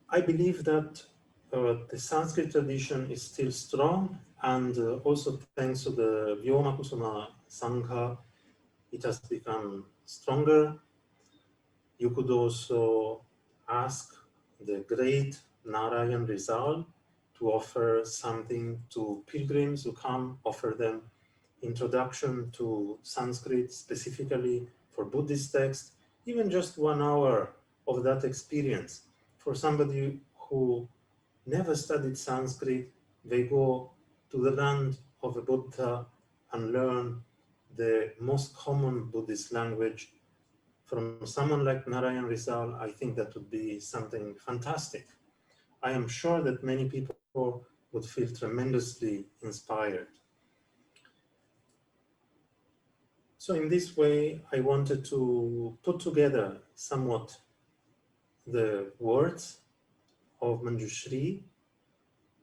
I believe that the Sanskrit tradition is still strong, and also thanks to the Vyoma Kusuma Sangha, it has become stronger. You could also ask the great Narayan Rizal to offer something to pilgrims who come, offer them introduction to Sanskrit specifically for Buddhist texts, even just 1 hour of that experience. For somebody who never studied Sanskrit, they go to the land of a Buddha and learn the most common Buddhist language from someone like Narayan Rizal. I think that would be something fantastic. I am sure that many people would feel tremendously inspired. So in this way, I wanted to put together somewhat the words of Manjushri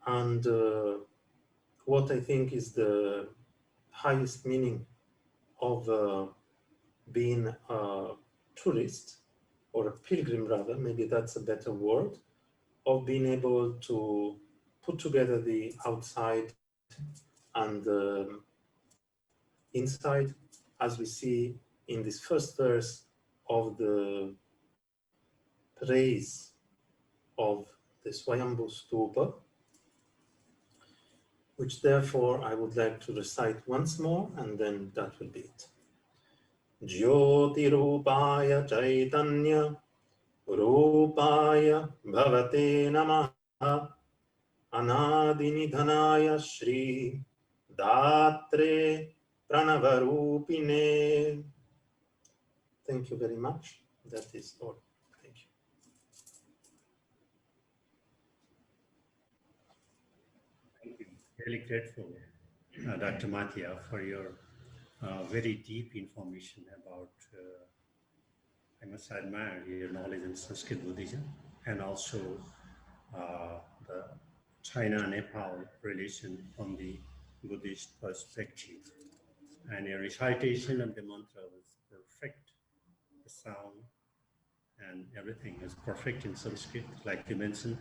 and what I think is the highest meaning of being a tourist or a pilgrim rather, maybe that's a better word, of being able to put together the outside and the inside, as we see in this first verse of the praise of the Swayambhu Stupa, which therefore I would like to recite once more, and then that will be it. Jyotirupaya Chaitanya Rupaya Bhavate Namaha Anadinidhanaya Shri Datre Pranavarupine. Thank you very much. That is all. Thank you. Thank you. Really grateful, Dr. Mathia, for your very deep information about, I must admire your knowledge in Sanskrit Buddhism and also the China-Nepal relation from the Buddhist perspective. And your recitation of the mantra was perfect. The sound and everything is perfect in Sanskrit, like you mentioned.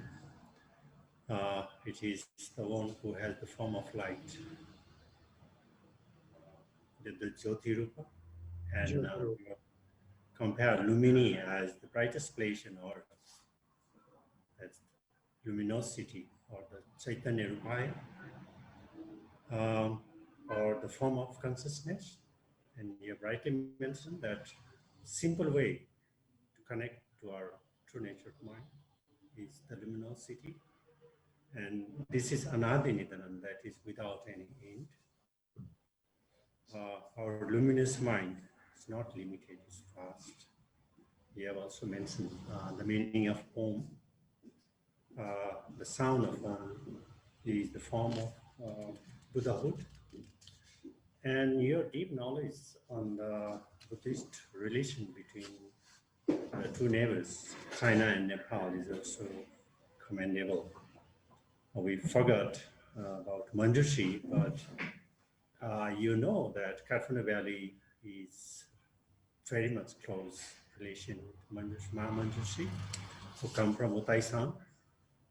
It is the one who has the form of light, the Jyotirupa, and compare Lumini as the brightest place in earth. That's luminosity, or the Chaitanya Rupaya, or the form of consciousness. And you have rightly mentioned that simple way to connect to our true nature mind is the luminosity. And this is Anadinidhanam, that is without any end. Our luminous mind is not limited, it's vast. You have also mentioned the meaning of Om. The sound of Om is the form of Buddhahood. And your deep knowledge on the Buddhist relation between two neighbors, China and Nepal, is also commendable. We forgot about Manjushri, but you know that Kathmandu Valley is very much close relation with Manjushri, who come from Utaisan,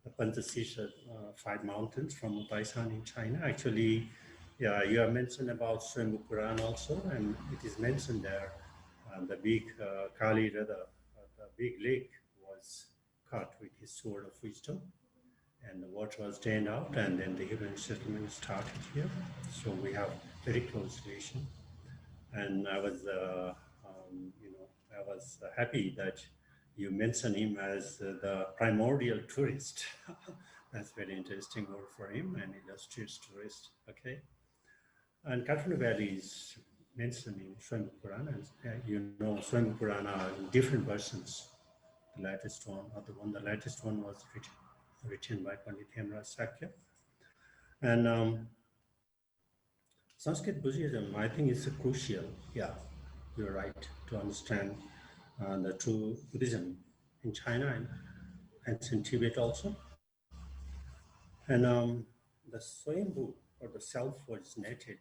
the Panchasisha 5 mountains from Utaisan in China. Actually, yeah, you have mentioned about Swayambhu Puran also, and it is mentioned there, the big Kali Radha, the big lake was cut with his sword of wisdom, and the water was drained out, and then the human settlement started here. So we have very close relation. And I was, I was happy that you mentioned him as the primordial tourist. That's very interesting word for him, and illustrious tourist. Okay. And Kathmandu Valley is mentioned in Swayambhu Purana. You know, Swayambhu Purana are in different versions. The latest one, the latest one was written by Pandit Hemraj Sakya. And Sanskrit Buddhism, I think, is crucial. Yeah, you're right, to understand the true Buddhism in China and in Tibet also. And the Swayambhu, or the self, originated.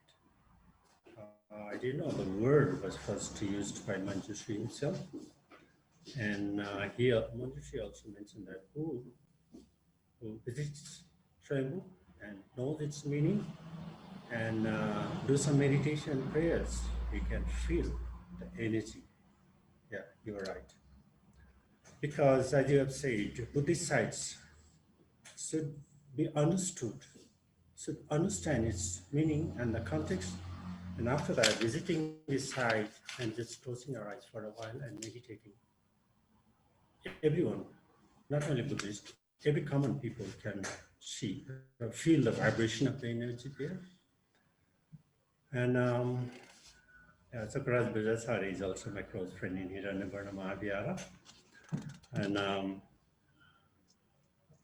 I didn't know the word was first used by Manjushri himself. And here, Manjushri also mentioned that who visits Swayambhu and knows its meaning and do some meditation prayers, we can feel the energy. Yeah, you are right. Because as you have said, Buddhist sites should be understood, should understand its meaning and the context. And after that, visiting this site and just closing our eyes for a while and meditating. Everyone, not only Buddhist, every common people can see, feel the vibration of the energy there. And Sakuraj Bajasari is also my close friend in Hiranyavarna Mahavihara. And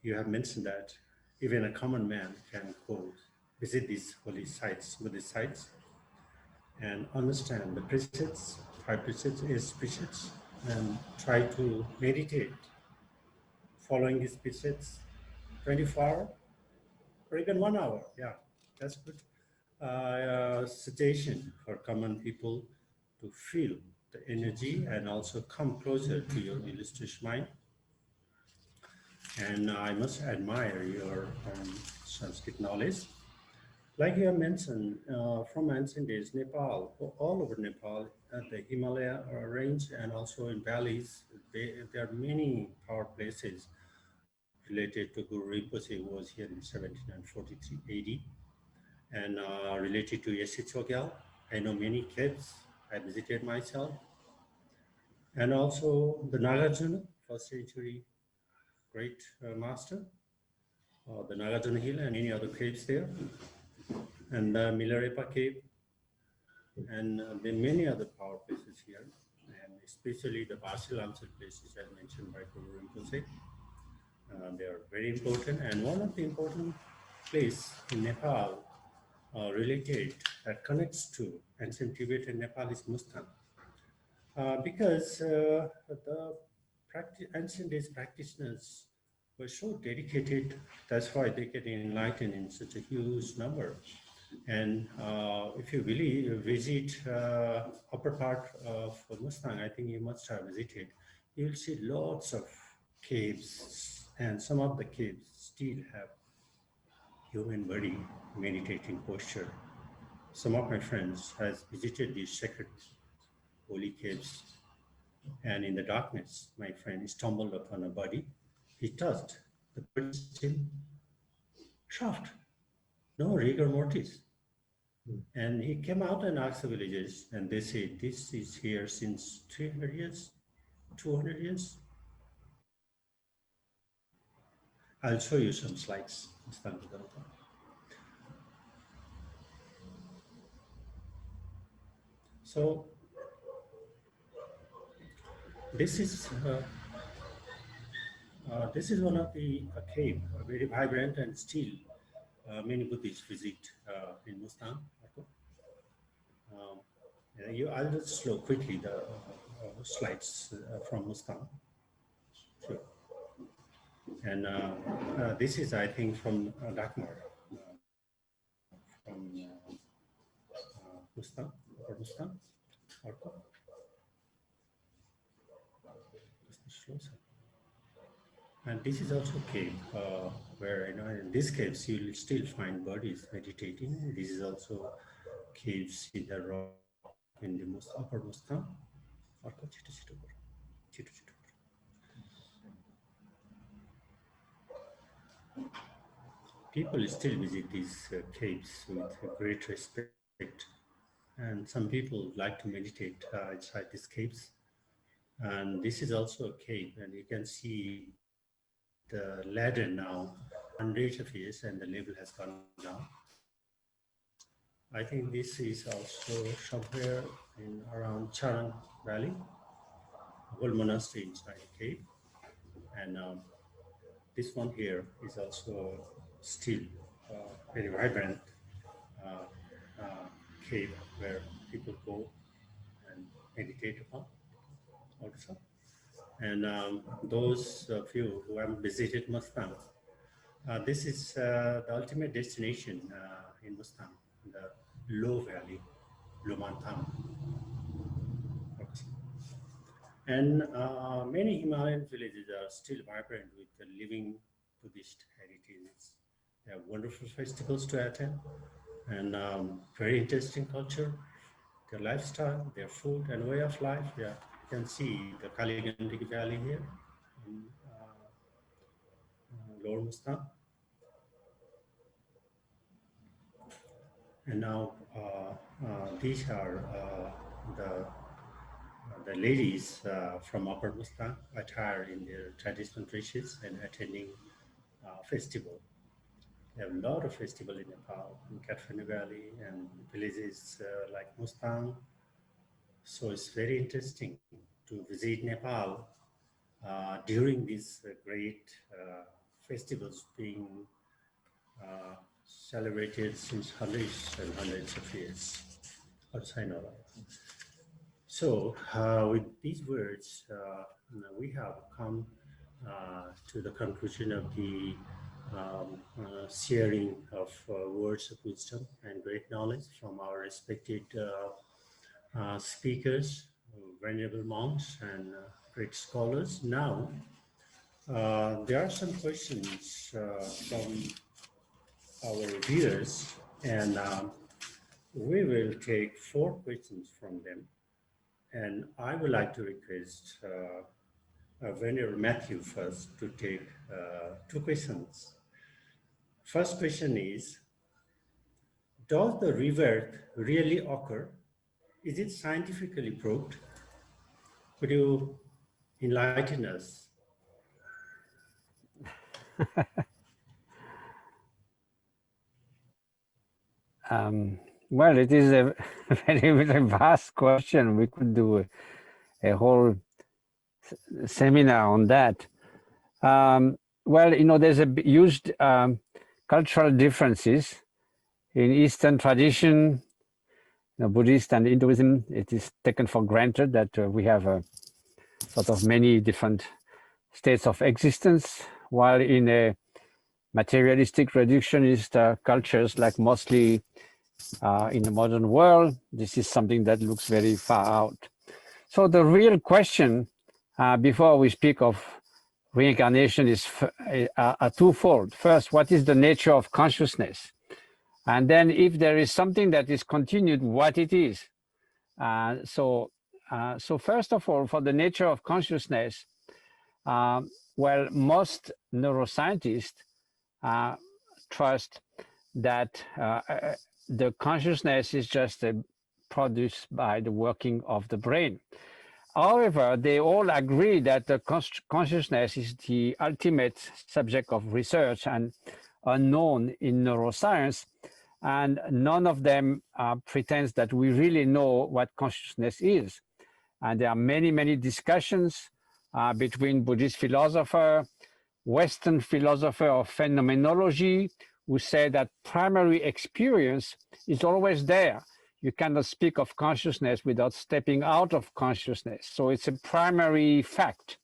you have mentioned that even a common man can go visit these holy sites, Buddhist sites, and understand the precepts, 5 precepts, 8 precepts, and try to meditate following these precepts 24 hours or even 1 hour. Yeah, that's good suggestion for common people to feel the energy and also come closer to your illustrious mind. And I must admire your Sanskrit knowledge. Like you have mentioned, from ancient days, Nepal, all over Nepal, the Himalaya range and also in valleys, there are many power places related to Guru Rinpoche, who was here in 1743 AD, and related to Yeshe Chogyal. I know many caves I visited myself, and also the Nagarjuna, first century great master, the Nagarjuna Hill and any other caves there, and the Milarepa cave, and there are many other power places here, and especially the Basilamsal places as mentioned by Guru Rinpoche. They are very important, and one of the important place in Nepal related that connects to ancient Tibet and Nepal is Mustang. Because the ancient days practitioners were so dedicated, that's why they get enlightened in such a huge number. And if you really visit upper part of Mustang, I think you must have visited, you'll see lots of caves, and some of the caves still have human body meditating posture. Some of my friends has visited these sacred holy caves, and in the darkness, my friend stumbled upon a body. He touched the body, still soft, no rigor mortis. And he came out and asked the villagers, and they said, this is here since 300 years, 200 years. I'll show you some slides. So this is one of the cave, very vibrant and still many Buddhists visit in Mustang. I'll just show quickly the slides from Mustang. Sure. And this is, I think, from Dakmar, from Mustang, or Mustang, Arco. And this is also a cave where, in these caves you'll still find bodies meditating. This is also caves in the rock in the upper Mustang. People still visit these caves with great respect, and some people like to meditate inside these caves. And this is also a cave, and you can see the ladder now, 100 of years, and the level has gone down. I think this is also somewhere in around Charang Valley, a whole monastery inside a cave. And this one here is also still very vibrant cave where people go and meditate upon also. And those of you who have visited Mustang, this is the ultimate destination in Mustang, the low valley, Lumantam. And many Himalayan villages are still vibrant with the living Buddhist heritage. They have wonderful festivals to attend, and very interesting culture. their lifestyle, their food and way of life. Yeah, you can see the Kaligandik Valley here in Lower Mustang. And now these are the ladies from Upper Mustang attired in their traditional dresses and attending festival. They have a lot of festival in Nepal, in Kathmandu Valley and villages like Mustang. So it's very interesting to visit Nepal during these great festivals being celebrated since hundreds and hundreds of years outside Nepal. So with these words, we have come to the conclusion of the sharing of words of wisdom and great knowledge from our respected speakers, venerable monks and great scholars. Now, there are some questions from our viewers, and we will take 4 questions from them. And I would like to request Venerable Matthew first to take 2 questions. First question is, does the rebirth really occur? Is it scientifically proved? Could you enlighten us? Well, it is a very vast question. We could do a whole seminar on that. Well, you know, there's a huge cultural differences in Eastern tradition, you know, Buddhist and Hinduism. It is taken for granted that we have a sort of many different states of existence, while in a materialistic reductionist cultures, like mostly in the modern world, this is something that looks very far out. So the real question before we speak of reincarnation is twofold. First, what is the nature of consciousness? And then if there is something that is continued, what it is. So first of all, for the nature of consciousness, well, most neuroscientists trust that the consciousness is just produced by the working of the brain. However, they all agree that the consciousness is the ultimate subject of research and unknown in neuroscience, and none of them pretends that we really know what consciousness is. And there are many discussions between Buddhist philosophers, Western philosopher of phenomenology, who say that primary experience is always there. You cannot speak of consciousness without stepping out of consciousness. So it's a primary fact.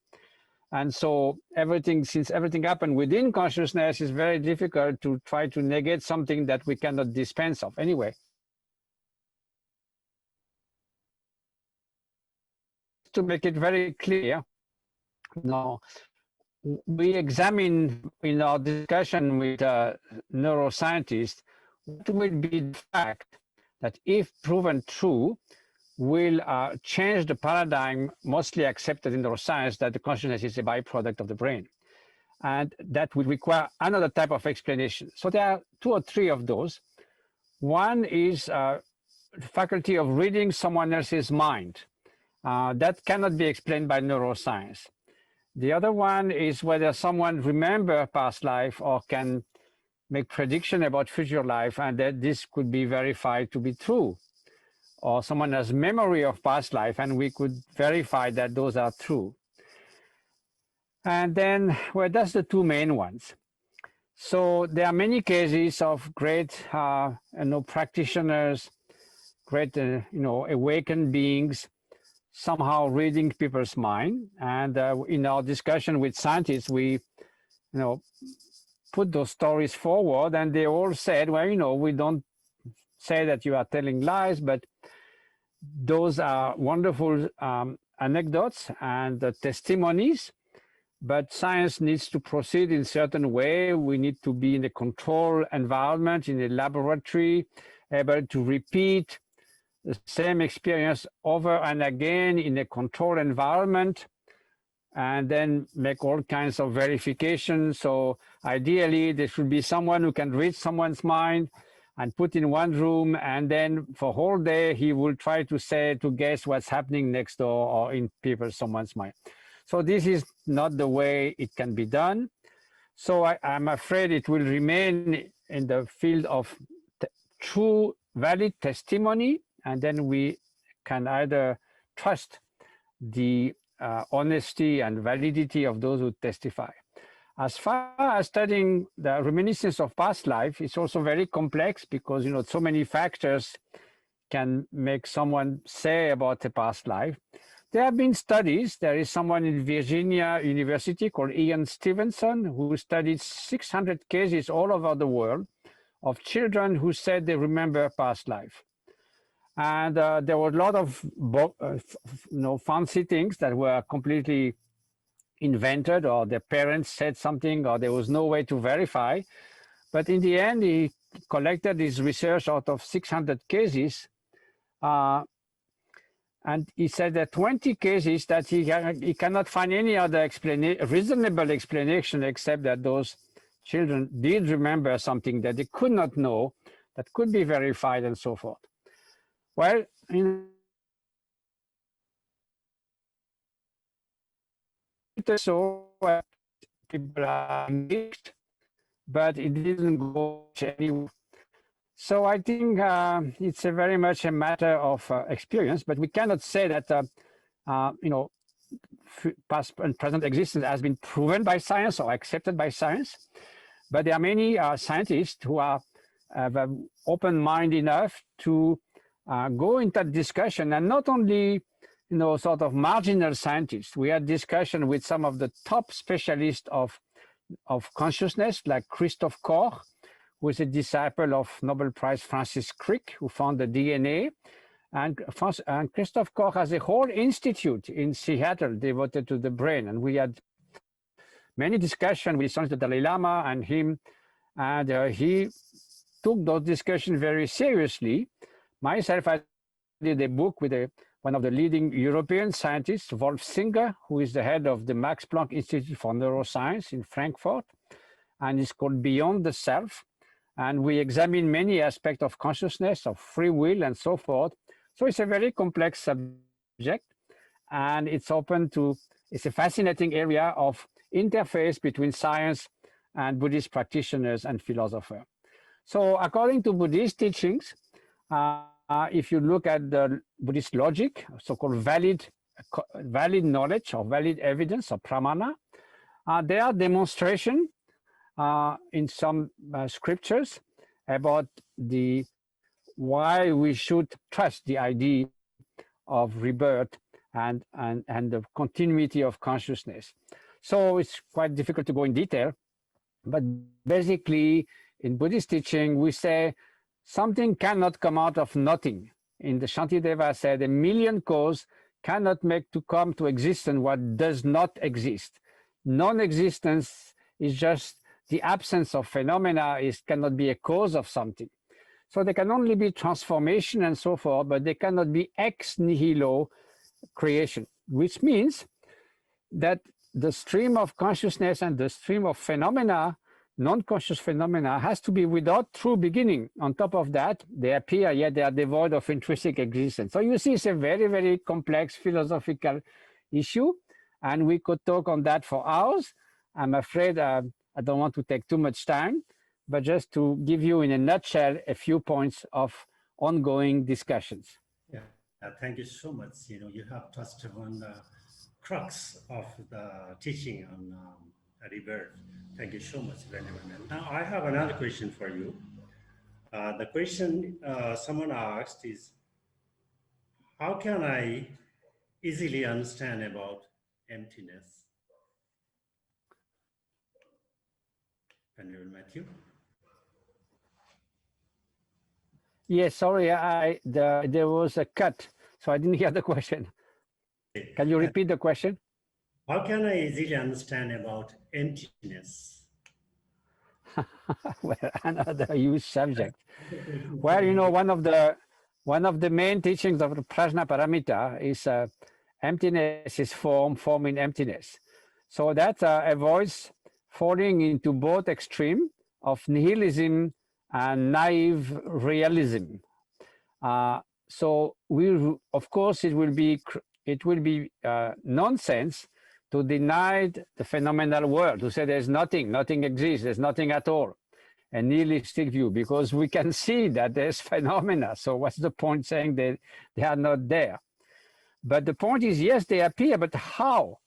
And so since everything happened within consciousness, it's very difficult to try to negate something that we cannot dispense of. Anyway, to make it very clear, now, we examine in our discussion with neuroscientists what will be the fact that, if proven true, will change the paradigm mostly accepted in neuroscience that the consciousness is a byproduct of the brain. And that will require another type of explanation. So there are 2 or 3 of those. One is the faculty of reading someone else's mind. That cannot be explained by neuroscience. The other one is whether someone remembers past life or can make prediction about future life, and that this could be verified to be true. Or someone has memory of past life, and we could verify that those are true. And then, well, that's the 2 main ones. So there are many cases of great, practitioners, great, awakened beings, somehow reading people's mind. And in our discussion with scientists, we, put those stories forward, and they all said, well, we don't say that you are telling lies, but those are wonderful anecdotes and testimonies, but science needs to proceed in a certain way. We need to be in a controlled environment, in a laboratory, able to repeat the same experience over and again in a controlled environment, and then make all kinds of verifications. So ideally, there should be someone who can read someone's mind and put in one room, and then for whole day, he will try to guess what's happening next door or in someone's mind. So this is not the way it can be done. So I'm afraid it will remain in the field of true valid testimony, and then we can either trust the honesty and validity of those who testify. As far as studying the reminiscence of past life, it's also very complex because, so many factors can make someone say about a past life. There have been studies. There is someone in Virginia University called Ian Stevenson who studied 600 cases all over the world of children who said they remember past life. And there were a lot of fancy things that were completely invented, or their parents said something, or there was no way to verify. But in the end, he collected his research out of 600 cases. And he said that 20 cases that he cannot find any other reasonable explanation except that those children did remember something that they could not know, that could be verified and so forth. Well, so people are engaged, but it didn't go anywhere. So I think it's very much a matter of experience, but we cannot say that past and present existence has been proven by science or accepted by science. But there are many scientists who are open mind enough to go into discussion, and not only sort of marginal scientists. We had discussion with some of the top specialists of consciousness, like Christoph Koch, who is a disciple of Nobel Prize Francis Crick, who found the DNA. And Christoph Koch has a whole institute in Seattle devoted to the brain. And we had many discussions with the Dalai Lama and him, and he took those discussions very seriously. Myself, I did a book with one of the leading European scientists, Wolf Singer, who is the head of the Max Planck Institute for Neuroscience in Frankfurt, and it's called Beyond the Self. And we examine many aspects of consciousness, of free will, and so forth. So it's a very complex subject, and it's a fascinating area of interface between science and Buddhist practitioners and philosophers. So according to Buddhist teachings, if you look at the Buddhist logic, so-called valid knowledge or valid evidence or pramana, there are demonstrations in some scriptures about why we should trust the idea of rebirth and the continuity of consciousness. So it's quite difficult to go in detail, but basically in Buddhist teaching, we say something cannot come out of nothing. In the Shantideva said, a million causes cannot make to come to existence what does not exist. Non-existence is just the absence of phenomena, cannot be a cause of something. So there can only be transformation and so forth, but there cannot be ex nihilo creation, which means that the stream of consciousness and the stream of phenomena, non-conscious phenomena, has to be without true beginning. On top of that, they appear, yet they are devoid of intrinsic existence. So you see, it's a very, very complex philosophical issue, and we could talk on that for hours. I'm afraid I don't want to take too much time, but just to give you in a nutshell a few points of ongoing discussions. Yeah, thank you so much. You have touched on the crux of the teaching on rebirth. Thank you so much, Venerable. Now I have another question for you. The question someone asked is, how can I easily understand about emptiness? Venerable Matthew? Yes, sorry, there was a cut, so I didn't hear the question. Can you repeat the question? How can I easily understand about emptiness? Well, another huge subject. Well, one of the one of the main teachings of the Prajna Paramita is emptiness is form, form in emptiness. So that avoids falling into both extreme of nihilism and naive realism. So we, of course, it will be nonsense to deny the phenomenal world, to say there's nothing, nothing exists, there's nothing at all, a nihilistic view, because we can see that there's phenomena. So what's the point saying that they are not there? But the point is, yes, they appear, but how?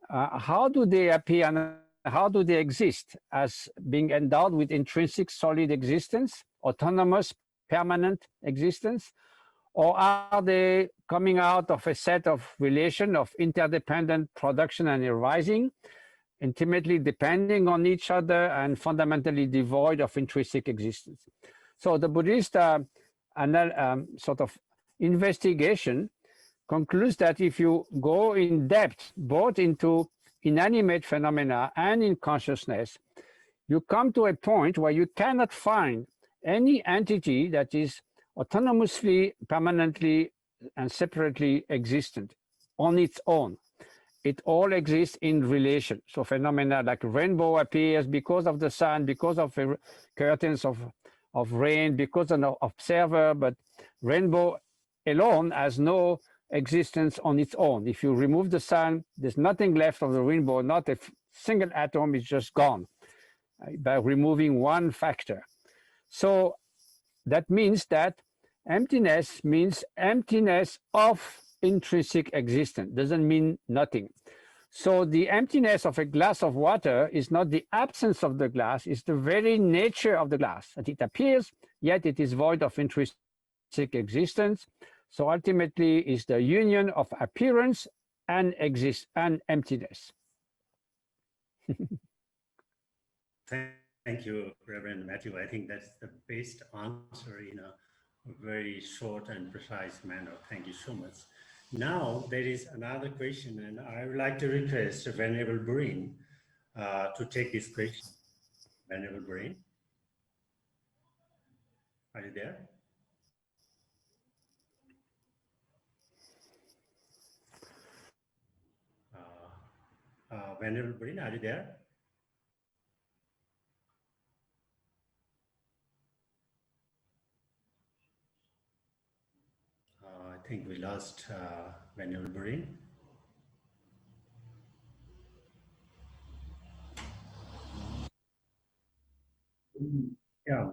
How do they appear and how do they exist as being endowed with intrinsic solid existence, autonomous, permanent existence? Or are they coming out of a set of relation of interdependent production and arising, intimately depending on each other and fundamentally devoid of intrinsic existence? So the Buddhist sort of investigation concludes that if you go in depth, both into inanimate phenomena and in consciousness, you come to a point where you cannot find any entity that is autonomously, permanently, and separately existent on its own. It all exists in relation. So phenomena like rainbow appears because of the sun, because of curtains of rain, because of an observer, but rainbow alone has no existence on its own. If you remove the sun, there's nothing left of the rainbow, not a single atom is just gone by removing one factor. So that means that emptiness means emptiness of intrinsic existence, doesn't mean nothing. So the emptiness of a glass of water is not the absence of the glass, it's the very nature of the glass. That it appears, yet it is void of intrinsic existence. So ultimately is the union of appearance and emptiness. Thank you, Reverend Matthew. I think that's the best answer in a very short and precise manner. Thank you so much. Now, there is another question, and I would like to request Venerable Brain to take this question. Venerable Brain, are you there? Venerable Brain, are you there? I think we lost Venerable Brain. Yeah.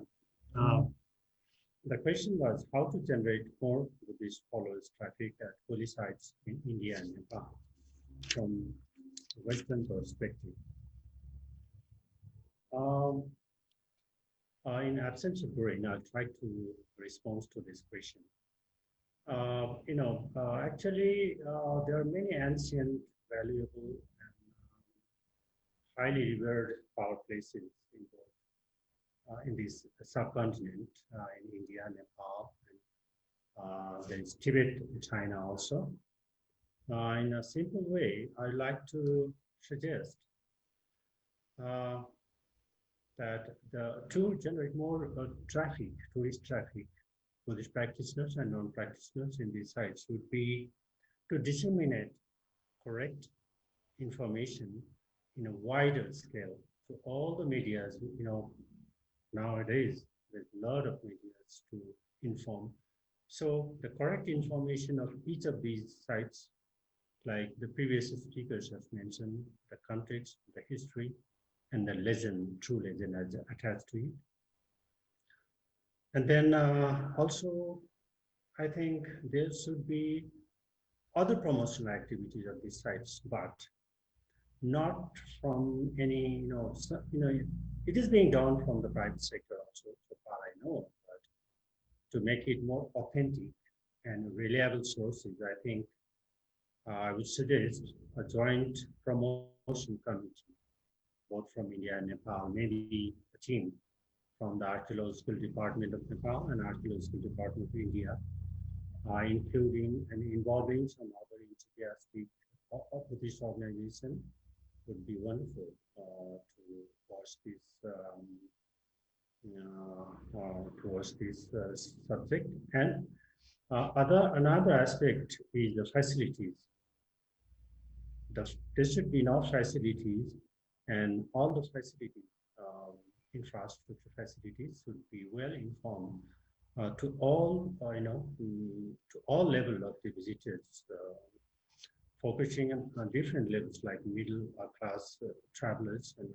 The question was how to generate more Buddhist followers traffic at holy sites in India and Nepal from a Western perspective. In absence of brain, I'll try to respond to this question. Actually, there are many ancient, valuable, and highly revered power places in this subcontinent, in India, Nepal, and there is Tibet, China also. In a simple way, I'd like to suggest that to generate more traffic, tourist traffic, Buddhist practitioners and non-practitioners in these sites would be to disseminate correct information in a wider scale to all the medias. Nowadays there's a lot of medias to inform. So the correct information of each of these sites, like the previous speakers have mentioned, the context, the history, and the legend, true legend attached to it. And then also, I think there should be other promotional activities of these sites, but not from any, it is being done from the private sector also, so far I know, but to make it more authentic and reliable sources, I think I would suggest a joint promotion committee, both from India and Nepal, maybe a team from the Archaeological Department of Nepal and Archaeological Department of India, including and involving some other enthusiastic Buddhist organization, would be wonderful towards this subject. And Another aspect is the facilities. There should be enough facilities, and all those facilities, infrastructure facilities, should be well informed to all, to all level of the visitors, focusing on different levels like middle class travelers and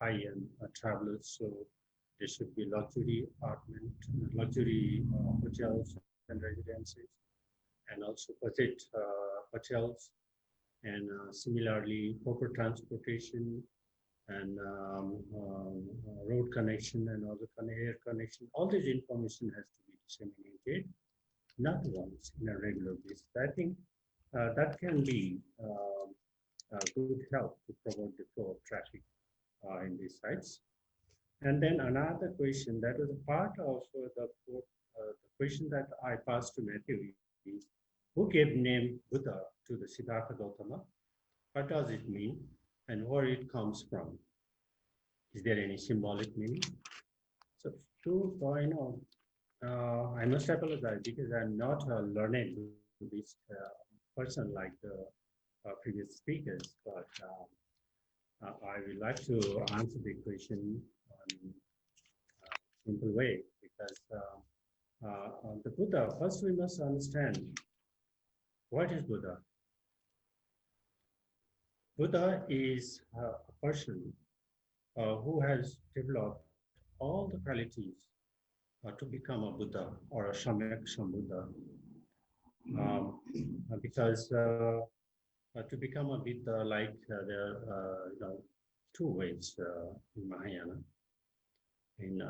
high-end travelers. So there should be luxury apartment, luxury hotels and residences, and also budget hotels, and similarly proper transportation and road connection and other air connection. All this information has to be disseminated, not once in a regular basis. I think that can be a good help to promote the flow of traffic in these sites. And then another question that is a part of the question that I passed to Matthew is, who gave name Buddha to the Siddhartha Gautama? What does it mean and where it comes from? Is there any symbolic meaning? So I must apologize because I'm not a learned Buddhist person like the previous speakers, but I would like to answer the question in a simple way, because the Buddha, first we must understand what is Buddha. Buddha is a person who has developed all the qualities to become a Buddha or a Samyak Sambuddha. Because to become a Buddha, like there are two ways in Mahayana. In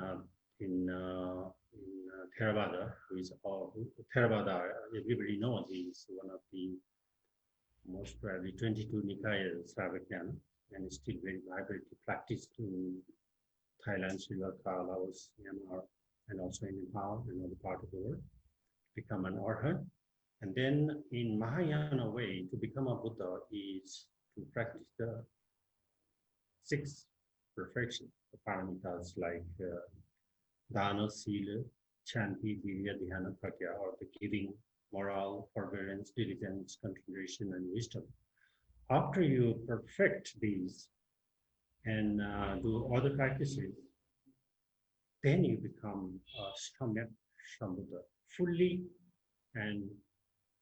Theravada, who is Theravada, everybody knows he is one of the most probably 22 Nikayas, Sravakana, and is still very vibrantly practiced in Thailand, Sri Lanka, Laos, Myanmar, and also in Nepal and other part of the world, become an arhat. And then in Mahayana way, to become a Buddha is to practice the 6 perfections, the paramitas like dana, sila, chanti, virya, dhyana, pragya, or the giving, moral, forbearance, diligence, concentration, and wisdom. After you perfect these and do other practices, then you become a Samyak Sambuddha, fully and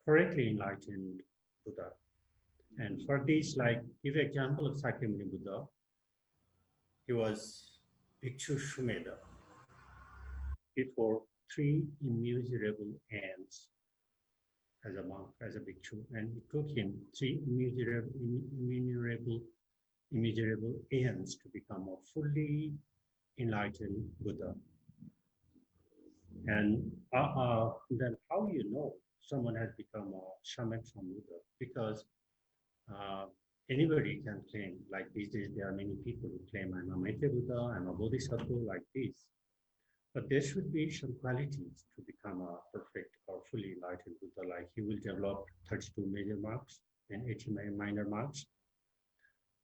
correctly enlightened Buddha. And for this, like, give example of Sakyamuni Buddha, he was Bhikshu Shumeda before 3 immeasurable ants as a monk, as a bhikshu, and it took him 3 immeasurable ants to become a fully enlightened Buddha. And then how you know someone has become a Samyak Sambuddha? Because anybody can claim, like these days there are many people who claim I'm a Maitreya Buddha, I'm a Bodhisattva, like this. But there should be some qualities to become a perfect or fully enlightened Buddha, like he will develop 32 major marks and 80 minor marks.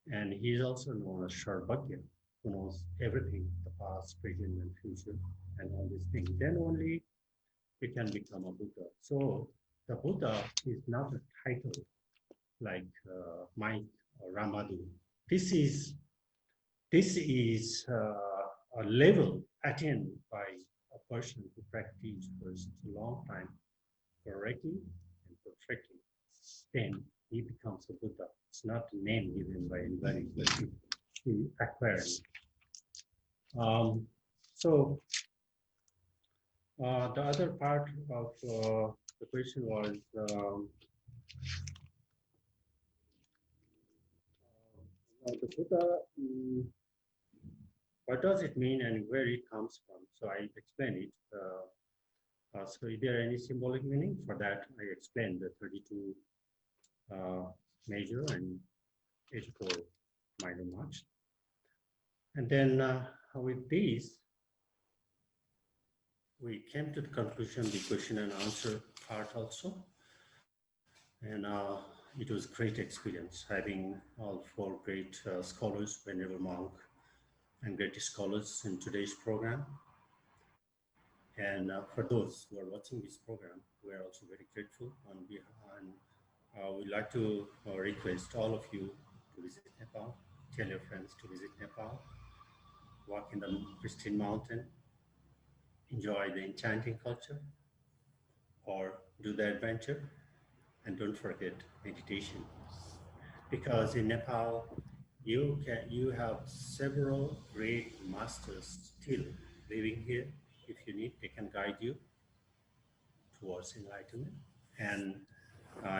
And he is also known as Sarvagya, who knows everything, the past, present, and future, and all these things. Then only he can become a Buddha. So the Buddha is not a title like Mike or Ramadhu. This is a level attained by a person who practices for a long time correctly and perfectly. Then he becomes a Buddha. It's not a name given by anybody, but he acquires. So the other part of the question was the Buddha. What does it mean and where it comes from? So I explained it. So is there any symbolic meaning? For that, I explained the 32 major and 84 minor marks. And then with these, we came to the conclusion, the question and answer part also. And it was a great experience having all 4 great scholars, Venerable Monk, and great scholars in today's program. And for those who are watching this program, we are also very grateful on behalf. And we'd like to request all of you to visit Nepal. Tell your friends to visit Nepal. Walk in the pristine mountain. Enjoy the enchanting culture, or do the adventure. And don't forget meditation, because in Nepal you have several great masters still living here. If you need, they can guide you towards enlightenment. And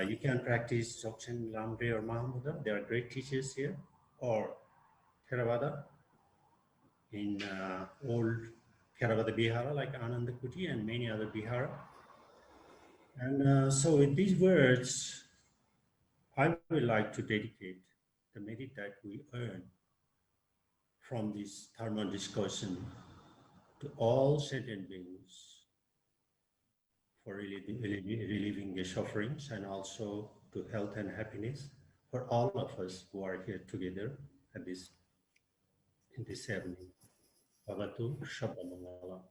you can practice Dzogchen, Lamre, or Mahamudra. They are great teachers here. Or Theravada in old Theravada Bihara like Ananda Kuti and many other Bihara. And so with these words, I would like to dedicate the merit that we earn from this Dharma discussion to all sentient beings for relieving their sufferings, and also to health and happiness for all of us who are here together at in this ceremony. Bhavatu Shabda Mangala.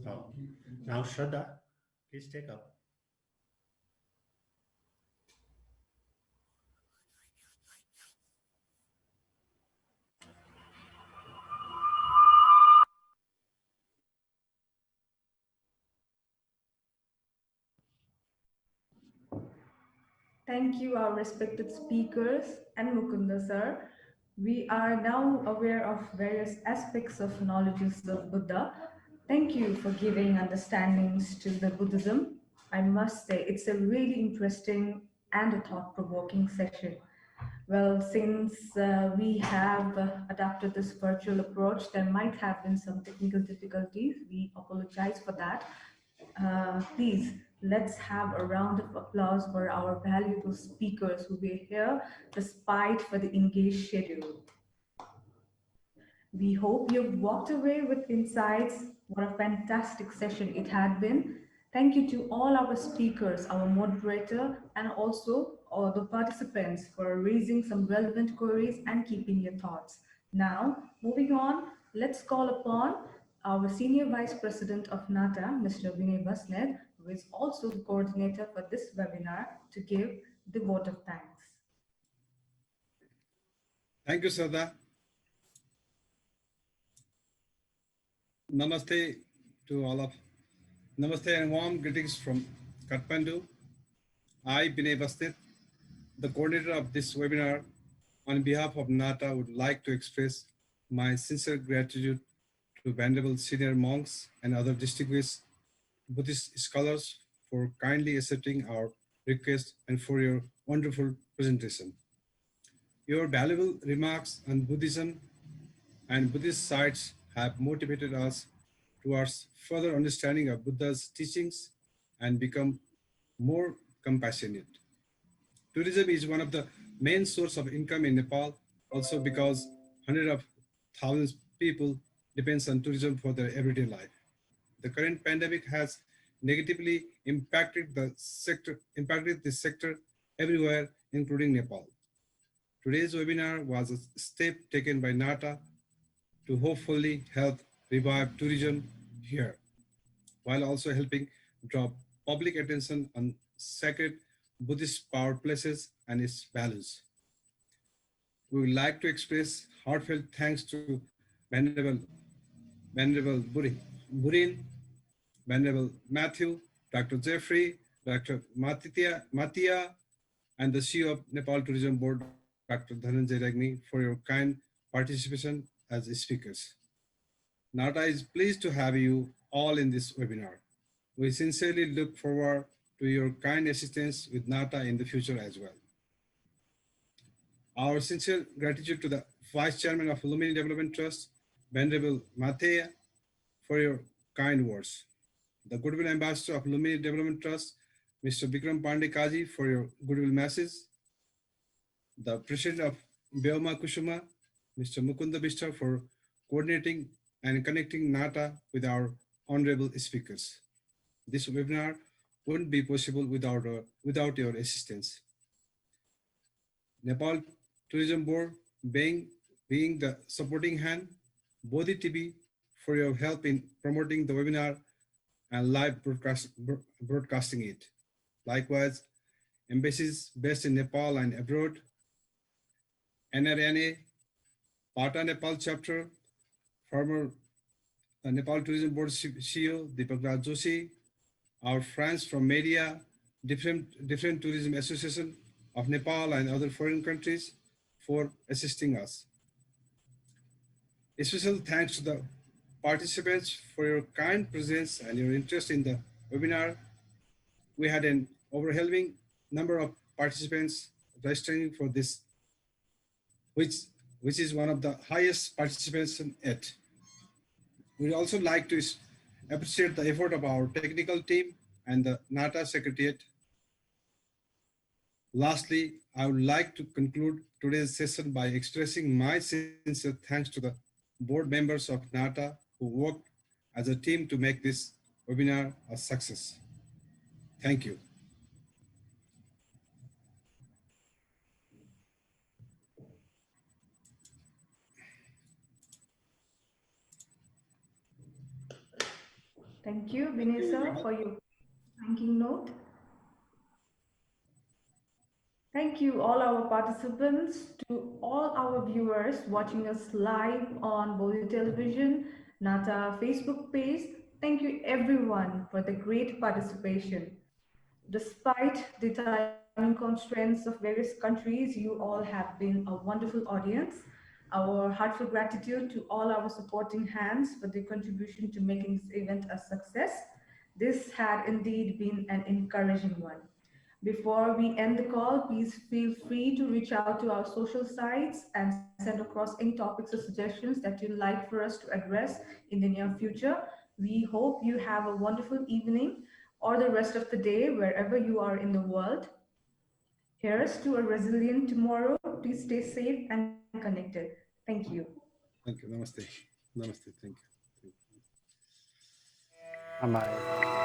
Oh, now Shraddha, please take up. Thank you, our respected speakers and Mukunda sir. We are now aware of various aspects of knowledges of Buddha. Thank you for giving understandings to the Buddhism. I must say it's a really interesting and a thought-provoking session. Well, since we have adapted this virtual approach, there might have been some technical difficulties. We apologize for that. Please, let's have a round of applause for our valuable speakers who were here despite for the engaged schedule. We hope you've walked away with insights. What a fantastic session it had been. Thank you to all our speakers, our moderator, and also all the participants for raising some relevant queries and keeping your thoughts. Now, moving on, let's call upon our Senior Vice President of NATA, Mr. Vinay Basnet, who is also the coordinator for this webinar, to give the vote of thanks. Thank you, Sada. Namaste to all of. Namaste and warm greetings from Kathmandu. I, Vinay Basnet, the coordinator of this webinar, on behalf of NATA, would like to express my sincere gratitude to Venerable senior monks and other distinguished Buddhist scholars for kindly accepting our request and for your wonderful presentation. Your valuable remarks on Buddhism and Buddhist sites have motivated us towards further understanding of Buddha's teachings and become more compassionate. Tourism is one of the main sources of income in Nepal, also because hundreds of thousands of people depends on tourism for their everyday life. The current pandemic has negatively impacted this sector everywhere, including Nepal. Today's webinar was a step taken by NATA to hopefully help revive tourism here, while also helping draw public attention on sacred Buddhist power places and its values. We would like to express heartfelt thanks to Venerable Burin, Venerable Matthew, Dr. Jeffrey, Dr. Matia, and the CEO of Nepal Tourism Board, Dr. Dhananjay Ragni, for your kind participation as speakers. NATA is pleased to have you all in this webinar. We sincerely look forward to your kind assistance with NATA in the future as well. Our sincere gratitude to the Vice Chairman of Lumini Development Trust, Venerable Mathia, for your kind words. The Goodwill Ambassador of Lumini Development Trust, Mr. Vikram Pandey Kaji, for your goodwill message. The President of Beoma Kusuma, Mr. Mukunda Bishta, for coordinating and connecting NATA with our honorable speakers. This webinar wouldn't be possible without your assistance. Nepal Tourism Board being the supporting hand, Bodhi TV for your help in promoting the webinar and live broadcasting it. Likewise, embassies based in Nepal and abroad, NRNA, Pata Nepal chapter, former Nepal Tourism Board CEO Deepak Raj Joshi, our friends from media, different tourism association of Nepal and other foreign countries for assisting us. A special thanks to the participants for your kind presence and your interest in the webinar. We had an overwhelming number of participants registering for this, which is one of the highest participation yet. We'd also like to appreciate the effort of our technical team and the NATA Secretariat. Lastly, I would like to conclude today's session by expressing my sincere thanks to the board members of NATA who worked as a team to make this webinar a success. Thank you. Thank you, Vinay sir, for your thanking note. Thank you, all our participants, to all our viewers watching us live on Bodhi Television, Nata Facebook page. Thank you, everyone, for the great participation. Despite the timing constraints of various countries, you all have been a wonderful audience. Our heartfelt gratitude to all our supporting hands for their contribution to making this event a success. This had indeed been an encouraging one. Before we end the call, please feel free to reach out to our social sites and send across any topics or suggestions that you'd like for us to address in the near future. We hope you have a wonderful evening or the rest of the day wherever you are in the world. Here's to a resilient tomorrow. Please stay safe and connected. Thank you. Thank you. Namaste. Namaste. Thank you. Bye-bye.